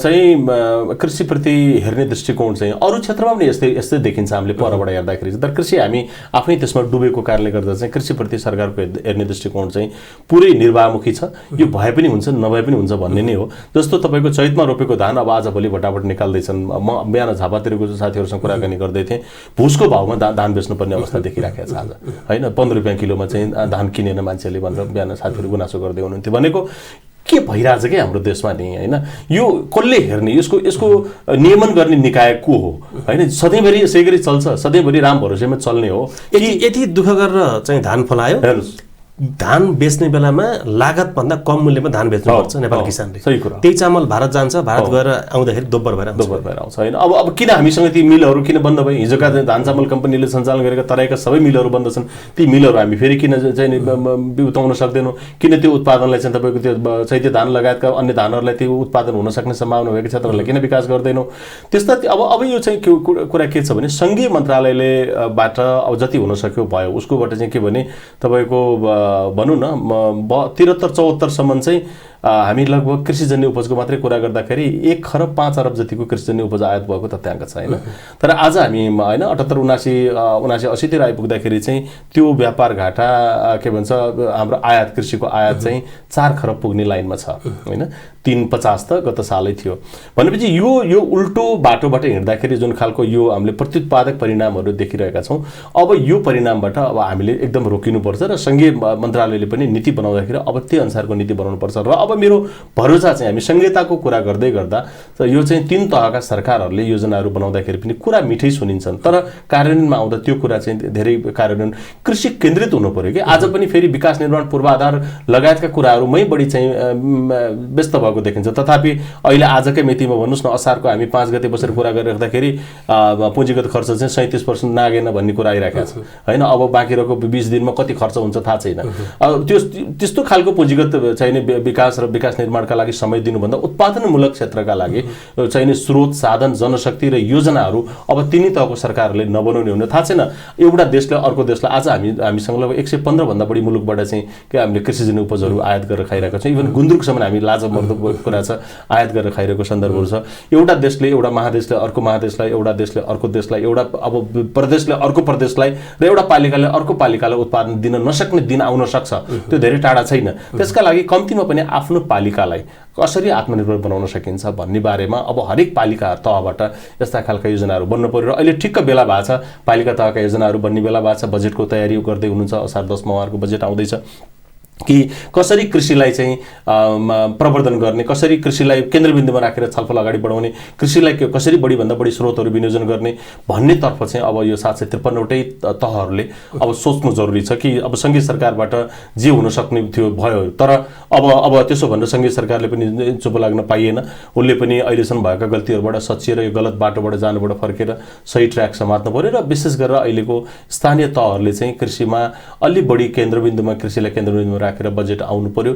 [SPEAKER 3] चाहिँ कृषिप्रति हेर्ने दृष्टिकोण चाहिँ अरू क्षेत्रमा पनि यस्तै देखिन्छ हामीले परबाट हेर्दाखेरि तर कृषि हामी आफै त्यसमा डुबेको कारणले गर्दा चाहिँ कृषिप्रति सरकारको हेर्ने दृष्टिकोण चाहिँ पुरै निर्वाहमुखी छ यो भए पनि हुन्छ नभए पनि हुन्छ भन्ने नै हो जस्तो तपाईँको चैतमा रोपेको धान अब आज भोलि भटाभट निकाल्दैछन् म बिहान झापातिरको साथीहरूसँग कुराकानी गर्दै थिएँ भुसको भावमा धान बेच्नुपर्ने अवस्था देखिराखेको छ आज होइन 15 रुपियाँ किलोमा चाहिँ धान किनेन मान्छेले भनेर बिहान साथीहरू गुनासो गर्दै हुनुहुन्थ्यो भनेको के भइरहेछ कि हाम्रो देशमा नि होइन यो कसले हेर्ने यसको नियमन गर्ने निकाय को हो होइन सधैँभरि यसै गरी चल्छ सधैँभरि राम भरोसेमा चल्ने हो
[SPEAKER 2] यति दुःख गरेर चाहिँ धान फलायो
[SPEAKER 3] हेर्नुहोस्
[SPEAKER 2] धान बेच्ने बेलामा लागत भन्दा कम मूल्यमा धान बेच्नुपर्छ नेपाल किसानले
[SPEAKER 3] सही कुरा
[SPEAKER 2] त्यही चामल भारत जान्छ भारत गएर आउँदाखेरि दोब्बर भएर
[SPEAKER 3] आउँछ होइन अब किन हामीसँग ती मिलहरू किन बन्द भयो हिजोका धान चामल कम्पनीले सञ्चालन गरेका तराईका सबै मिलहरू बन्द छन् ती मिलहरू हामी फेरि किन चाहिँ उताउन सक्दैनौँ किन त्यो उत्पादनलाई चाहिँ तपाईँको त्यो चैते धान लगायतका अन्य धानहरूलाई त्यो उत्पादन हुन सक्ने सम्भावना भएको क्षेत्रहरूलाई किन विकास गर्दैनौँ त्यस्ता अब यो चाहिँ कुरा के छ भने सङ्घीय मन्त्रालयले बाट अब जति हुन सक्यो भयो उसकोबाट चाहिँ के भने तपाईँको भनौँ न 73-74 सम्म चाहिँ हामी लगभग कृषिजन्य उपजको मात्रै कुरा गर्दाखेरि 1 खरब 5 अरब जतिको कृषिजन्य उपज आयात भएको तथ्याङ्क छ होइन तर आज हामी होइन 78-79-80 तिर आइपुग्दाखेरि चाहिँ त्यो व्यापार घाटा के भन्छ हाम्रो आयात कृषिको आयात चाहिँ 4 खरब पुग्ने लाइनमा छ होइन 350 त गत सालै थियो भनेपछि यो उल्टो बाटोबाट हिँड्दाखेरि जुन खालको यो हामीले प्रत्युत्पादक परिणामहरू देखिरहेका छौँ अब यो परिणामबाट अब हामीले एकदम रोकिनुपर्छ र संघीय मन्त्रालयले पनि नीति बनाउँदाखेरि अब त्यही अनुसारको नीति बनाउनुपर्छ र अब मेरो भरोसा चाहिँ हामी संघीयताको कुरा गर्दै गर्दा यो चाहिँ 3 तहका सरकारहरूले योजनाहरू बनाउँदाखेरि पनि कुरा मिठै सुनिन्छन् तर कार्यान्वयनमा आउँदा त्यो कुरा चाहिँ धेरै कार्यान्वयन कृषि केन्द्रित हुनु पर्यो कि आज पनि फेरि विकास निर्माण पूर्वाधार लगायतका कुराहरूमै बढी चाहिँ व्यस्त भएको देखिन्छ तथापि अहिले आजकै मितिमा भन्नुस् न असारको हामी 5 गते बसेर कुरा गरिराख्दाखेरि पुँजीगत खर्च चाहिँ 37% नागेन भन्ने कुरा आइराखेको छ हैन अब बाँकी रहेको 20 दिनमा कति खर्च हुन्छ थाहा छैन त्यस्तो खालको पुँजीगत चाहिने विकास र विकास निर्माणका लागि समय दिनुभन्दा उत्पादनमूलक क्षेत्रका लागि चाहिने स्रोत साधन जनशक्ति र योजनाहरू अब तिनी तहको सरकारहरूले नबनाउने हुन थाहा छैन एउटा देशले अर्को देशलाई आज हामीसँग लगभग 115 भन्दा बढी मुलुकबाट चाहिँ के हामीले कृषिजन्य उपजहरू आयात गरेर खाइरहेका छौँ इभन गुन्द्रुकसम्म हामी लाजमर्दो कुरा छ आयात गरेर खाइरहेको सन्दर्भहरू छ एउटा देशले एउटा महादेशले अर्को महादेशलाई एउटा देशले अर्को देशलाई एउटा अब प्रदेशले अर्को प्रदेशलाई र एउटा पालिकाले अर्को पालिकालाई उत्पादन दिन नसक्ने दिन आउन सक्छ त्यो धेरै टाढा छैन त्यसका लागि कम्तीमा पनि आफ्नो पालिकालाई कसरी आत्मनिर्भर बनाउन सकिन्छ भन्ने बारेमा अब हरेक पालिका तहबाट यस्ता खालका योजनाहरू बन्न पर्यो र अहिले ठिक्क बेला भएको छ पालिका तहका योजनाहरू बन्ने बेला भएको छ बजेटको तयारी गर्दै हुनुहुन्छ असार 10 मा उहाँहरूको बजेट आउँदैछ कि कसरी कृषिलाई चाहिँ प्रवर्धन गर्ने कसरी कृषिलाई केन्द्रबिन्दुमा राखेर छलफल अगाडि बढाउने कृषिलाई कसरी बढीभन्दा बढी स्रोतहरू विनियोजन गर्ने भन्नेतर्फ चाहिँ अब यो 753 वटै तहहरूले अब सोच्नु जरुरी छ कि अब संघीय सरकारबाट जे हुन सक्ने थियो भयो तर अब त्यसो भनेर संघीय सरकारले पनि चुप लाग्न पाइएन उनले पनि अहिलेसम्म भएका गल्तीहरूबाट सचिएर यो गलत बाटोबाट जानबाट फर्केर सही ट्र्याक समात्नु पर्यो र विशेष गरेर अहिलेको स्थानीय तहहरूले चाहिँ कृषिमा अलि बढी केन्द्रबिन्दुमा कृषिलाई केन्द्रबिन्दुमा राखेर बजेट आउनु पर्यो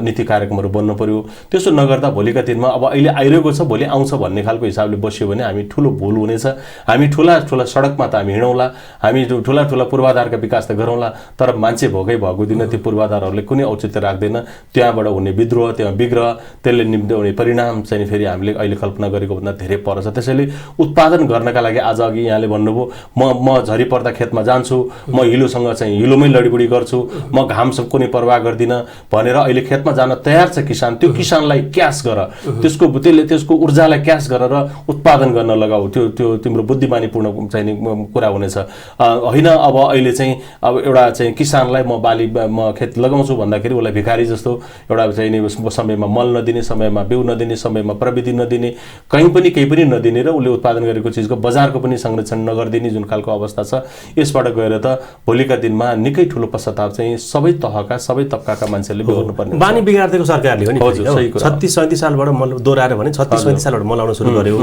[SPEAKER 3] नीति कार्यक्रमहरू बन्नु पर्यो त्यसो नगर्दा भोलिका दिनमा अब अहिले आइरहेको छ भोलि आउँछ भन्ने खालको हिसाबले बस्यो भने हामी ठुलो भुल हुनेछ हामी ठुला सडकमा त हामी हिँडौँला हामी ठुला पूर्वाधारका विकास त गरौँला तर मान्छे भोकै भएको दिन त्यो पूर्वाधारहरूले कुनै औचित्य राख्दैन त्यहाँबाट हुने विद्रोह त्यहाँ विग्रह त्यसले निम्ति हुने परिणाम चाहिँ फेरि हामीले अहिले कल्पना गरेको भन्दा धेरै पर छ त्यसैले उत्पादन गर्नका लागि आज अघि यहाँले भन्नुभयो म झरी पर्दा खेतमा जान्छु म हिलोसँग चाहिँ हिलोमै लडीबुडी गर्छु म घामसँग कुनै परवाह गर्दिन भनेर अहिले खेतमा जान तयार छ किसान त्यो किसानलाई क्याश गर त्यसको ऊर्जालाई क्याश गरेर उत्पादन गर्न लगाऊ त्यो तिम्रो बुद्धिमानीपूर्ण चाहिने कुरा हुनेछ हैन अब अहिले चाहिँ अब एउटा चाहिँ किसानलाई म खेत लगाउँछु भन्दाखेरि उसलाई भिखारी जस्तो एउटा चाहिने समयमा मल नदिने समयमा बिउ नदिने समयमा प्रविधि नदिने कहीँ पनि केही पनि नदिने र उसले उत्पादन गरेको चिजको बजारको पनि संरक्षण नगर्दिने जुन खालको अवस्था छ यसबाट गएर त भोलिका दिनमा निकै ठुलो पश्चाताप चाहिँ सबै तहका सबै तबकाका मान्छेहरूले बेहोर्नु पर्ने
[SPEAKER 2] बानी बिगार्देको सरकारले हो नि 36-37 सालबाट मल दोहोऱ्याएर भने 36-37 सालबाट मल लाउन सुरु गर्यो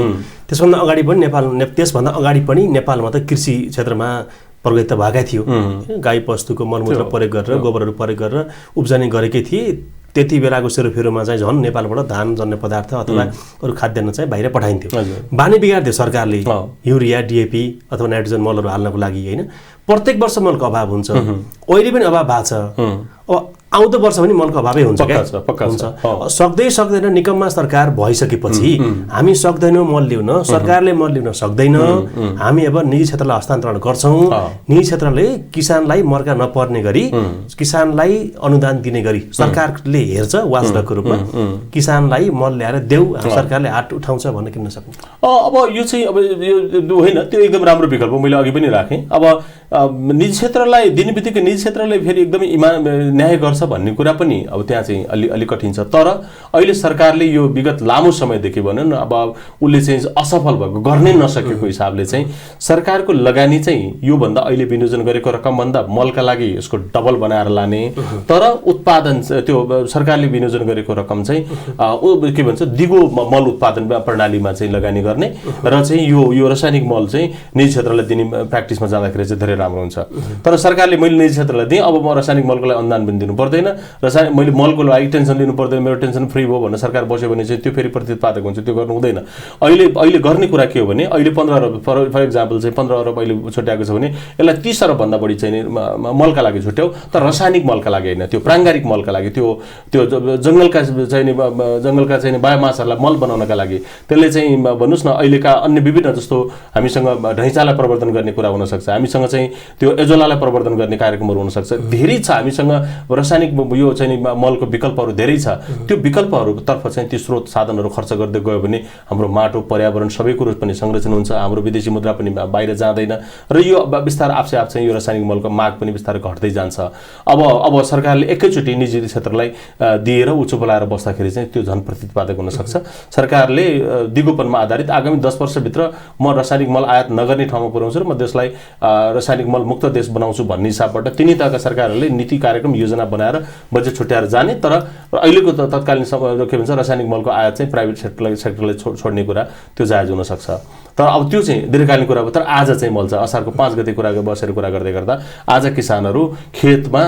[SPEAKER 2] त्यसभन्दा अगाडि पनि नेपालमा त कृषि क्षेत्रमा प्रगति त भएकै थियो गाई पशुको मलमूत्र प्रयोग गरेर गोबरहरू प्रयोग गरेर उब्जनी गरेकै थिए त्यति बेलाको सेरोफेरोमा चाहिँ झन् नेपालबाट धान जन्य पदार्थ अथवा अरू खाद्यान्न चाहिँ बाहिर पठाइन्थ्यो बानी बिगार्दियो सरकारले युरिया डिएपी अथवा नाइट्रोजन मलहरू हाल्नको लागि हैन प्रत्येक वर्ष मलको अभाव हुन्छ अहिले पनि अभाव भएको छ अब आउँदो वर्ष पनि मलको अभावै हुन्छ सक्दैन निकममा सरकार भइसकेपछि हामी सक्दैनौँ मल ल्याउन सरकारले मल ल्याउन सक्दैन हामी अब निजी क्षेत्रलाई हस्तान्तरण गर्छौँ निजी क्षेत्रले किसानलाई मर्का नपर्ने गरी किसानलाई अनुदान दिने गरी सरकारले हेर्छ वाचडकको रूपमा किसानलाई मल ल्याएर देऊ सरकारले हात उठाउँछ भन्ने किन्न सक्नु
[SPEAKER 3] अब यो चाहिँ अब यो होइन त्यो एकदम राम्रो विकल्प मैले अघि पनि राखेँ अब निजी क्षेत्रलाई दिने बित्तिकै निजी क्षेत्रले फेरि एकदमै न्याय गर्छ भन्ने कुरा पनि अब त्यहाँ चाहिँ अलि कठिन छ तर अहिले सरकारले यो विगत लामो समयदेखि भनौँ न अब उसले चाहिँ असफल भएको गर्नै नसकेको हिसाबले चाहिँ सरकारको लगानी चाहिँ योभन्दा अहिले विनियोजन गरेको रकमभन्दा मलका लागि यसको डबल बनाएर लाने तर उत्पादन त्यो सरकारले विनियोजन गरेको रकम चाहिँ के भन्छ दिगो मल उत्पादन प्रणालीमा चाहिँ लगानी गर्ने र चाहिँ यो रासायनिक मल चाहिँ निजी क्षेत्रलाई दिने प्र्याक्टिसमा जाँदाखेरि चाहिँ धेरै राम्रो हुन्छ तर सरकारले मैले निजी क्षेत्रलाई दिएँ अब म रासायनिक मलको लागि अनुदान पनि दिनु पर्दैन रसायन मैले मलको लागि टेन्सन लिनु पर्दैन मेरो टेन्सन फ्री भयो भनेर सरकार बस्यो भने चाहिँ त्यो फेरि प्रतिपादक हुन्छ त्यो गर्नु हुँदैन अहिले गर्ने कुरा के हो भने अहिले 15 अरब फर इक्जाम्पल चाहिँ 15 अरब अहिले छुट्याएको छ भने यसलाई 30 अरब भन्दा बढी चाहिँ मलका लागि छुट्याउ तर रासायनिक मलका लागि होइन त्यो प्राङ्गारिक मलका लागि त्यो जङ्गलका चाहिँ बायोमासहरूलाई मल बनाउनका लागि त्यसले चाहिँ भन्नुस् न अहिलेका अन्य विभिन्न जस्तो हामीसँग ढैँचालाई प्रवर्धन गर्ने कुरा हुन सक्छ हामीसँग चाहिँ चाहिँ त्यो एजोलालाई प्रवर्धन गर्ने कार्यक्रमहरू हुनसक्छ। धेरै छ हामीसँग रासायनिक यो चाहिँ मलको विकल्पहरू धेरै छ। त्यो विकल्पहरूतर्फ चाहिँ ती स्रोत साधनहरू खर्च गर्दै गयो भने हाम्रो माटो पर्यावरण सबै कुरो पनि संरक्षण हुन्छ, हाम्रो विदेशी मुद्रा पनि बाहिर जाँदैन र यो बिस्तारै आफै आफ चाहिँ यो रासायनिक मलको माग पनि बिस्तारै घट्दै जान्छ। अब सरकारले एकैचोटि निजी क्षेत्रलाई दिएर उच्च बोलाएर बस्दाखेरि चाहिँ त्यो झन् प्रतित्पादक हुन सक्छ। सरकारले दिगोपनमा आधारित आगामी 10 वर्षभित्र म रासायनिक मल आयात नगर्ने ठाउँमा पुर्याउँछु र म देशलाई रासायनिक मल मुक्त देश बनाउँछु भन्ने हिसाबबाट तिनी तहका सरकारहरूले नीति कार्यक्रम योजना बनाएर बजेट छुट्याएर जाने। तर अहिलेको तत्कालीन के भन्छ रासायनिक मलको आयात चाहिँ प्राइभेट सेक्टरलाई छोड्ने कुरा त्यो जायज हुन सक्छ। तर अब त्यो चाहिँ दीर्घकालीन कुरा हो। तर आज चाहिँ मल छ, असारको 5 गते बसेर कुरा गर्दै गर्दा आज किसानहरू खेतमा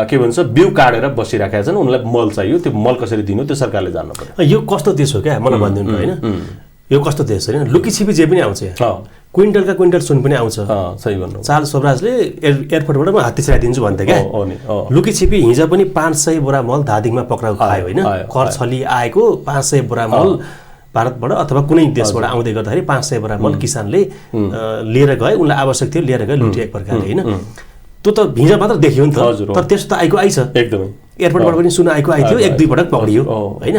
[SPEAKER 3] के भन्छ बिउ काटेर बसिराखेका छन्, उनलाई मल चाहियो। त्यो मल कसरी दिनु त्यो सरकारले जान्नु पर्यो।
[SPEAKER 2] यो कस्तो देश हो क्या मलाई भनिदिनु होइन, यो कस्तो देश होइन। लुकीछिपी जे पनि आउँछ, क्विन्टलका क्विन्टल सुन पनि आउँछ।
[SPEAKER 3] सही भन्नु।
[SPEAKER 2] चाल सोभराजले एयरपोर्टबाट म हात्ती चलाइदिन्छु भन्थे क्या। लुकीछिपी हिजो पनि 500 बोरा मल धादिङमा पक्राउ खायो होइन। कर छली आएको 500 बोरा मल भारतबाट अथवा कुनै देशबाट आउँदै गर्दाखेरि 500 बोरा मल किसानले लिएर गए, उनलाई आवश्यक थियो लिएर गए, लुटे एक प्रकारले होइन। त्यो त हिजो मात्र देखियो नि त, तर त्यस्तो त आएको आइछ
[SPEAKER 3] एकदमै।
[SPEAKER 2] एयरपोर्टबाट पनि सुन आएको आइथ्यो, 1-2 पटक पक्रियो होइन।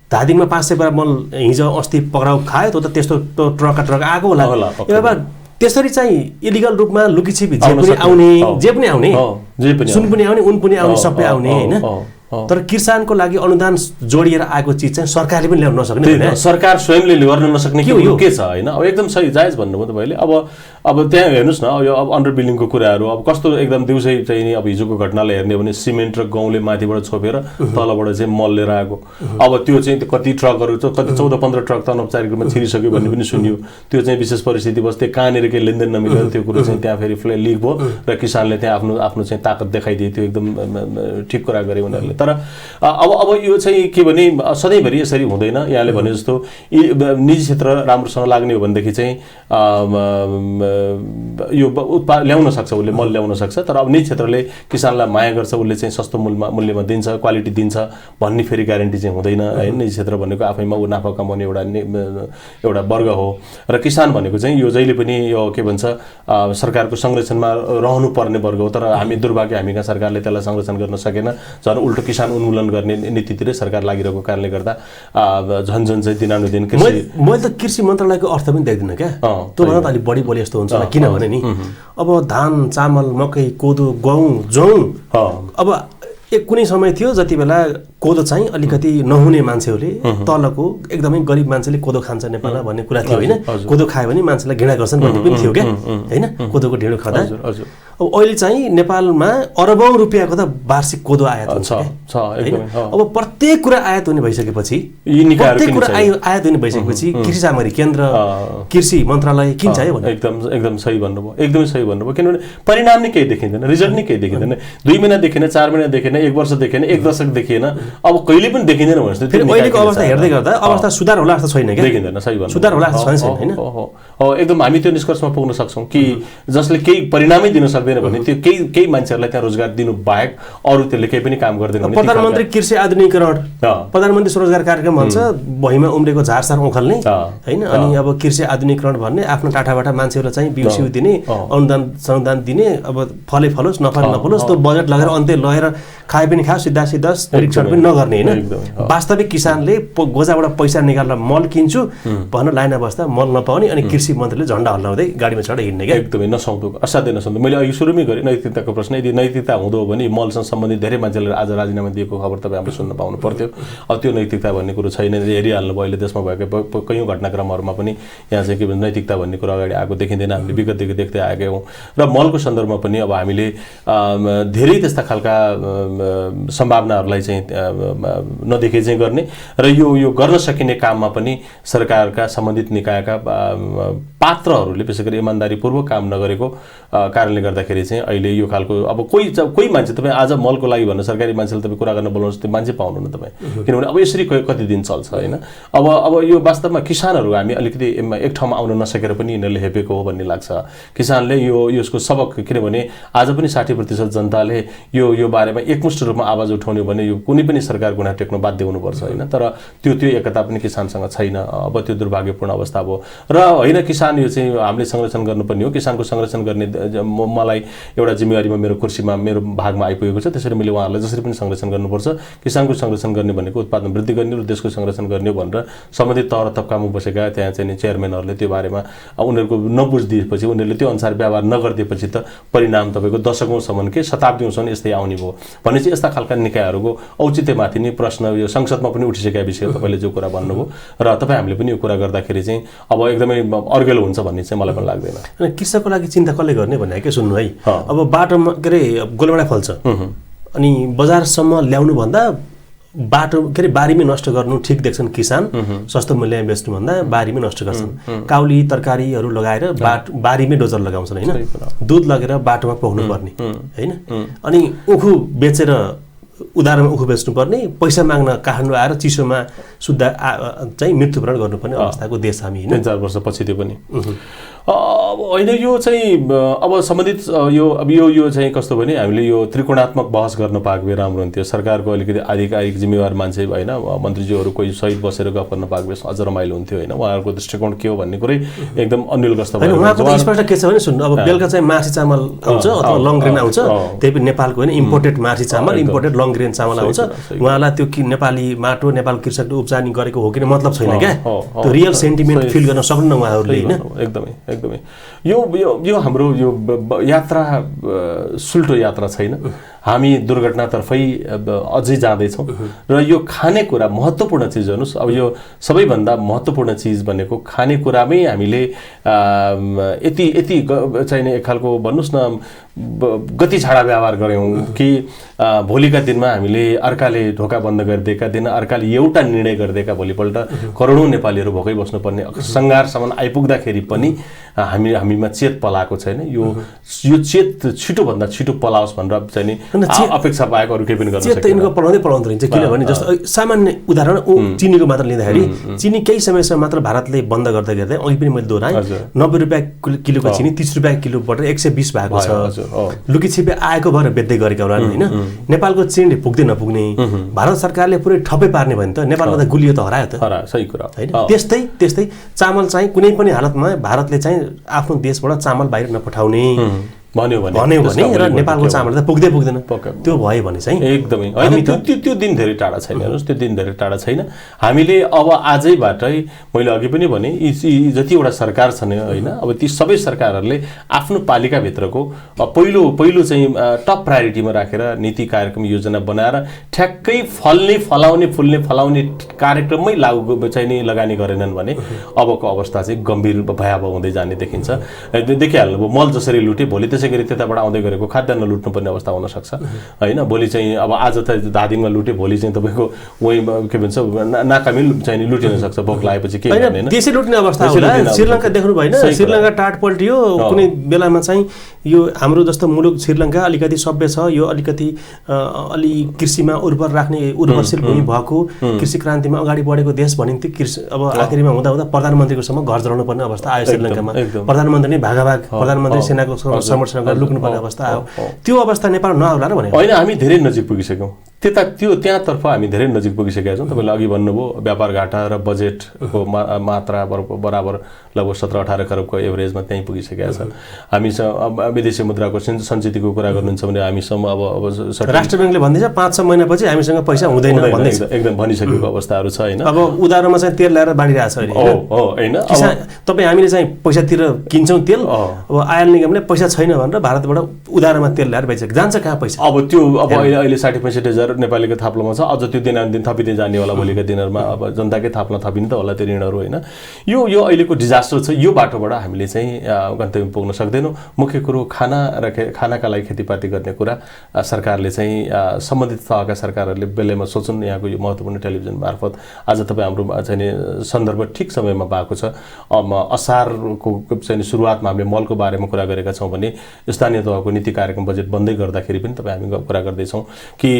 [SPEAKER 2] धादिङमा 500 बोरा मल हिजो अस्ति पक्राउ खायो, त्यो त त्यस्तो ट्रक आएको होला। अब त्यसरी चाहिँ इलिगल रूपमा लुकीछिपी जे पनि आउने सुन पनि आउने, उन पनि आउने, सबै आउने होइन। तर किसानको लागि अनुदान जोडिएर आएको चिज चाहिँ सरकारले पनि ल्याउन नसक्ने होइन,
[SPEAKER 3] सरकार स्वयंले गर्न नसक्ने के छ होइन। अब एकदम सही जायज भन्नुभयो तपाईँले। अब त्यहाँ हेर्नुहोस् न, यो अब अन्डर बिल्डिङको कुराहरू अब कस्तो एकदम दिउँसै चाहिँ अब हिजोको घटनालाई हेर्ने हो भने सिमेन्ट र गहुँले माथिबाट छोपेर तलबाट चाहिँ मल लिएर आएको। अब त्यो चाहिँ कति ट्रकहरू कति 14-15 ट्रक त अनौपचारिक रूपमा छिरिसक्यो भन्ने पनि सुनियो। त्यो चाहिँ विशेष परिस्थिति बस्दै कहाँनिर केही लेनदेन नमिलेर त्यो कुरो चाहिँ त्यहाँ फेरि लिक भयो र किसानले त्यहाँ आफ्नो चाहिँ ताकत देखाइदिए। त्यो एकदम ठिक कुरा गरे उनीहरूले। तर अब यो चाहिँ के भने सधैँभरि यसरी हुँदैन। यहाँले भने जस्तो निजी क्षेत्र राम्रोसँग लाग्ने हो भनेदेखि चाहिँ यो ल्याउन सक्छ, उसले मल ल्याउन सक्छ। तर अब निजी क्षेत्रले किसानलाई माया गर्छ, उसले चाहिँ सस्तो मूल्यमा दिन्छ, क्वालिटी दिन्छ भन्ने फेरि ग्यारेन्टी चाहिँ हुँदैन होइन। निजी क्षेत्र भनेको आफैमा ऊ नाफा कमाउने एउटा वर्ग हो र किसान भनेको चाहिँ यो जहिले पनि यो के भन्छ सरकारको संरक्षणमा रहनुपर्ने वर्ग हो। तर हामी दुर्भाग्य हामी कहाँ सरकारले त्यसलाई संरक्षण गर्न सकेन। झन् उल्टो किसान उन्मूलन गर्ने नीतितिरै सरकार लागिरहेको कारणले गर्दा झन् चाहिँ दिनानुदिन
[SPEAKER 2] मैले त कृषि मन्त्रालयको अर्थ पनि देख्दिनँ क्या। त्योभन्दा त अलिक बढी यस्तो हुन्छ किनभने नि अब धान चामल मकै कोदो गहुँ जौँ अब कुनै समय थियो जति बेला कोदो चाहिँ अलिकति नहुने मान्छेहरूले तलको एकदमै गरिब मान्छेले कोदो खान्छ नेपालमा भन्ने कुरा थियो होइन। कोदो खायो भने मान्छेलाई घृणा गर्छन् भन्ने पनि थियो क्या होइन, कोदोको ढिँडो खाँदा। अब अहिले चाहिँ नेपालमा अरबौं रुपियाँको त वार्षिक कोदो आयात हुन्छ होइन। अब प्रत्येक कुरा आयात हुने भइसकेपछि कृषि सामग्री केन्द्र कृषि मन्त्रालय किन चाहियो भने
[SPEAKER 3] एकदम सही भन्नुभयो, एकदमै सही भन्नुभयो। किनभने परिणाम नै केही देखिँदैन, रिजल्ट नै केही देखिँदैन। 2 महिना देखिएन, 4 महिना देखिएन, 1 वर्ष देखिएन, 1 दशक देखिएन, अब कहिले पनि देखिँदैन भनेपछि
[SPEAKER 2] फेरि अहिलेको अवस्था हेर्दै गर्दा अवस्था सुधार होला जस्तो छैन क्या,
[SPEAKER 3] देखिँदैन। सही भन्नु,
[SPEAKER 2] सुधार होला जस्तो छैन हैन।
[SPEAKER 3] एकदम हामी त्यो निष्कर्षमा पुग्न सक्छौँ कि जसले केही परिणामै दिन सक्दैन भने त्यो केही मान्छेहरूलाई त्यहाँ रोजगार दिनु बाहेक अरू त्यसले केही पनि काम गर्दैन।
[SPEAKER 2] प्रधानमन्त्री कृषि आधुनिकीकरण, प्रधानमन्त्री स्वरोजगार कार्यक्रम भन्छ, भुइँमा उम्रेको झारसार उखाल्ने हैन। अनि अब कृषि आधुनिकीकरण भन्ने आफ्नो टाठाबाट मान्छेहरूलाई चाहिँ बिउसिउ दिने, अनुदान दिने, अब फले फलोस् नफलोस् त्यो बजेट लगेर अन्त्य लगेर खाए पनि खा, सिधा निरीक्षण पनि नगर्ने होइन। वास्तविक किसानले गोजाबाट पैसा निकालेर मल किन्छु भन्न लाइन बस्दा मल नपाउने, अनि कृषि मन्त्रीले झन्डा हल्लाउँदै गाडीमा चढेर हिँड्ने क्या।
[SPEAKER 3] एकदमै नसक्दो, असाध्यै नसक्दो। मैले अघि सुरुमै गरेँ नैतिकताको प्रश्न। यदि नैतिकता हुँदो हो भने मलसँग सम्बन्धित धेरै मान्छेले आज राजीनामा दिएको खबर तपाईँ हामीले सुन्न पाउनु पर्थ्यो। अब त्यो नैतिकता भन्ने कुरो छैन, हेरिहाल्नु भयो। अहिले देशमा भएको कयौँ घटनाक्रमहरूमा पनि यहाँ चाहिँ के भन्छ नैतिकता भन्ने कुरो अगाडि आएको देखिँदैन। हामीले विगतदेखि देख्दै आएका हौँ र मलको सन्दर्भमा पनि अब हामीले धेरै त्यस्ता खालका सम्भावनाहरूलाई चाहिँ नदेखे चाहिँ गर्ने र यो गर्न सकिने काममा पनि सरकारका सम्बन्धित निकायका पात्रहरूले विशेष गरी इमान्दारीपूर्वक काम नगरेको कारणले गर्दाखेरि चाहिँ अहिले यो खालको अब कोही मान्छे तपाईँ आज मलको लागि भन्नु सरकारी मान्छेले तपाईँ कुरा गर्न बोलाउनुहोस्, त्यो मान्छे पाउनुहुन्न तपाईँ। किनभने अब यसरी कति दिन चल्छ होइन। अब यो वास्तवमा किसानहरू हामी अलिकति एक ठाउँमा आउन नसकेर पनि यिनीहरूले हेपेको हो भन्ने लाग्छ। किसानले यसको सबक, किनभने आज पनि 60% जनताले यो बारेमा एकमुष्ट रूपमा आवाज उठाउने भने यो कुनै पनि पनि सरकार गुना टेक्न बाध्य हुनुपर्छ होइन। तर त्यो एकता पनि किसानसँग छैन। अब त्यो दुर्भाग्यपूर्ण अवस्था भयो र होइन किसान यो चाहिँ हामीले संरक्षण गर्नुपर्ने हो। किसानको संरक्षण गर्ने मलाई एउटा जिम्मेवारीमा मेरो कुर्सीमा मेरो भागमा आइपुगेको छ। त्यसरी मैले उहाँहरूलाई जसरी पनि संरक्षण गर्नुपर्छ। किसानको संरक्षण गर्ने भनेको उत्पादन वृद्धि गर्ने र देशको संरक्षण गर्ने हो भनेर सम्बन्धित तह र तब्कामा बसेका त्यहाँ चाहिँ चेयरम्यानहरूले त्यो बारेमा उनीहरूको नबुझिदिएपछि उनीहरूले त्यो अनुसार व्यवहार नगरिदिएपछि त परिणाम तपाईँको दशकौँसम्म के शताब्दीौँसम्म यस्तै आउने भयो भनेपछि यस्ता खालका निकायहरूको औचित्यमाथि नै प्रश्न यो संसदमा पनि उठिसकेका विषय तपाईँले जो कुरा भन्नुभयो र तपाईँ हामीले पनि यो कुरा गर्दाखेरि चाहिँ अब एकदमै अर्गेलो हुन्छ भन्ने चाहिँ मलाई पनि लाग्दैन।
[SPEAKER 2] अनि कृषकको लागि चिन्ता कसले गर्ने भन्ने के सुन्नु है। अब बाटोमा के अरे गोलमाडा फल्छ अनि बजारसम्म ल्याउनुभन्दा बाटो के अरे बारीमै नष्ट गर्नु ठिक देख्छन् किसान। सस्तो मूल्यमा बेच्नुभन्दा बारीमै नष्ट गर्छन्। काउली तरकारीहरू लगाएर बारीमै डोजर लगाउँछन् होइन। दुध लगेर बाटोमा पोख्नु पर्ने होइन। अनि उखु बेचेर उधारमा उखु बेच्नुपर्ने, पैसा माग्न काठमाडौँ आएर चिसोमा शुद्ध चाहिँ मृत्युवरण गर्नुपर्ने अवस्थाको देश हामी होइन।
[SPEAKER 3] 3-4 वर्षपछि त्यो पनि होइन। यो चाहिँ अब सम्बन्धित यो चाहिँ कस्तो भने हामीले यो त्रिकोणात्मक बहस गर्न पाएको भए राम्रो हुन्थ्यो। सरकारको अलिकति आधिकारिक जिम्मेवार मान्छे होइन मन्त्रीज्यूहरू कोही सहित बसेर गफ गर्न पाएको भए अझ रमाइलो हुन्थ्यो होइन। उहाँहरूको दृष्टिकोण के हो भन्ने कुरै एकदम अन्यलग्रस्त भयो।
[SPEAKER 2] उहाँको त स्पष्ट के छ भने सुन्नु, अब बेलुका चाहिँ मार्सी चामल आउँछ अथवा लङ ग्रेन आउँछ, त्यही पनि नेपालको होइन इम्पोर्टेड मार्सी चामल इम्पोर्टेड लङ ग्रेन चामल आउँछ। उहाँलाई त्यो नेपाली माटो नेपाल कृषकले उब्जनी गरेको हो कि मतलब छैन क्या। त्यो रियल सेन्टिमेन्ट फिल गर्न सक्नुहुन्न उहाँहरूले होइन।
[SPEAKER 3] एकदमै यो हाम्रो यो यात्रा सुल्टो यात्रा छैन। हामी दुर्घटनातर्फै अझै जाँदैछौँ र यो खानेकुरा महत्त्वपूर्ण चिज हेर्नुहोस्। अब यो सबैभन्दा महत्त्वपूर्ण चिज भनेको खानेकुरामै हामीले यति चाहिने एक खालको भन्नुहोस् न गति छाडा व्यवहार गऱ्यौँ कि भोलिका दिनमा हामीले अर्काले ढोका बन्द गरिदिएका दिन अर्काले एउटा निर्णय गरिदिएका भोलिपल्ट करोडौँ नेपालीहरू भोकै बस्नुपर्ने सङ्घारसम्म आइपुग्दाखेरि पनि हामीमा चेत पलाएको छैन। यो चेत छिटोभन्दा छिटो पलाओस् भनेर चाहिँ अपेक्षा पाएको अरू केही पनि गर्न
[SPEAKER 2] सक्दैन। यिनको पलाउँदै रहन्छ किनभने जस्तो सामान्य उदाहरण चिनीको मात्र लिँदाखेरि चिनी केही समयसम्म मात्र भारतले बन्द गर्दै गर्दै अघि पनि मैले दोहोऱ्याएँ 90 रुपियाँ किलोको चिनी 30 रुपियाँ किलोबाट 120 भएको छ। लुकीछिपे आएको भएर बेच्दै गरेका होला होइन। नेपालको चिनी पुग्दै नपुग्ने भारत सरकारले पुरै ठप्पै पार्ने भयो नि त नेपालमा त गुलियो त हरायो त।
[SPEAKER 3] सही कुरा
[SPEAKER 2] होइन। त्यस्तै चामल चाहिँ कुनै पनि हालतमा भारतले चाहिँ आफ्नो देशबाट चामल बाहिर नपठाउने
[SPEAKER 3] भन्यो भने
[SPEAKER 2] र नेपालको चामल त पुग्दैन त्यो भयो भने चाहिँ
[SPEAKER 3] एकदमै होइन। त्यो दिन धेरै टाढा छैन हेर्नुहोस्। त्यो दिन धेरै टाढा छैन। हामीले अब आजैबाटै मैले अघि पनि भने यी जतिवटा सरकार छन् होइन अब ती सबै सरकारहरूले आफ्नो पालिकाभित्रको पहिलो चाहिँ टप प्रायोरिटीमा राखेर नीति कार्यक्रम योजना बनाएर ठ्याक्कै फुल्ने फलाउने कार्यक्रममै चाहिँ लगानी गरेनन् भने अबको अवस्था चाहिँ गम्भीर भयावह हुँदै जाने देखिन्छ। देखिहाल्नु मल जसरी लुटे भोलि गरी त्यताबाट आउँदै गरेको खाद्यान्न लुट्नुपर्ने अवस्था हुन सक्छ होइन। भोलि चाहिँ अब आज त धादिङमा लुटे भोलि चाहिँ तपाईँको वही के भन्छ नाकामी चाहिँ लुटिन सक्छ। भोक लागेपछि के
[SPEAKER 2] होइन देशै लुट्ने अवस्था होला। श्रीलङ्का देख्नु भएन, श्रीलङ्का टाट पल्टियो कुनै बेलामा चाहिँ यो हाम्रो जस्तो मुलुक श्रीलङ्का अलिकति सभ्य छ, यो अलिकति अलि कृषिमा उर्वरशील भूमि भएको कृषि क्रान्तिमा अगाडि बढेको देश भनिन्थ्यो। कृषि अब आखिरीमा हुँदा प्रधानमन्त्रीको सम्म घर जलाउनु पर्ने अवस्था आयो श्रीलङ्कामा। प्रधानमन्त्री नै भागाभाग प्रधानमन्त्री सेनाको लुक्नुपर्ने अवस्था आयो। त्यो अवस्था नेपाल नआउला र भने
[SPEAKER 3] होइन। हामी धेरै नजिक पुगिसक्यौँ त्यहाँतर्फ हामी धेरै नजिक पुगिसकेका छौँ। तपाईँले अघि भन्नुभयो व्यापार घाटा र बजेटको मात्रा बराबर लगभग 17-18 करोडको एभरेजमा त्यहीँ पुगिसकेका छ। हामीसँग विदेशी मुद्राको सञ्चितको कुरा गर्नुहुन्छ भने हामीसँग अब
[SPEAKER 2] राष्ट्र ब्याङ्कले भन्दैछ 5-6 महिनापछि हामीसँग पैसा हुँदैन भन्दैछ।
[SPEAKER 3] एकदम भनिसकेको अवस्थाहरू छ होइन।
[SPEAKER 2] अब उधारोमा चाहिँ तेल ल्याएर बाँडिरहेको छ
[SPEAKER 3] होइन।
[SPEAKER 2] तपाईँ हामीले चाहिँ पैसा तिरेर किन्छौँ तेल, अब आयल निगमले पैसा छैन भनेर भारतबाट उधारोमा तेल ल्याएर बेचेको जान्छ कहाँ पैसा।
[SPEAKER 3] अब त्यो अहिले 60-65 हजार नेपालीको थाप्लोमा छ। अझ त्यो दिन थपिँदै जाने होला भोलिका दिनहरूमा। अब जनताकै थाप्ला थपिने त होला त्यो ऋणहरू होइन। यो अहिलेको डिजास्टर छ। यो बाटोबाट हामीले चाहिँ गन्तव्य पुग्न सक्दैनौँ। मुख्य कुरो खानाका लागि खेतीपाती गर्ने कुरा सरकारले चाहिँ सम्बन्धित तहका सरकारहरूले बेलैमा सोचुन्। यहाँको यो महत्त्वपूर्ण टेलिभिजन मार्फत आज तपाईँ हाम्रो चाहिँ सन्दर्भ ठिक समयमा भएको छ। असारको चाहिँ सुरुवातमा हामीले मलको बारेमा कुरा गरेका छौँ भने स्थानीय तहको नीति कार्यक्रम बजेट बन्दै गर्दाखेरि पनि तपाईँ हामी कुरा गर्दैछौँ कि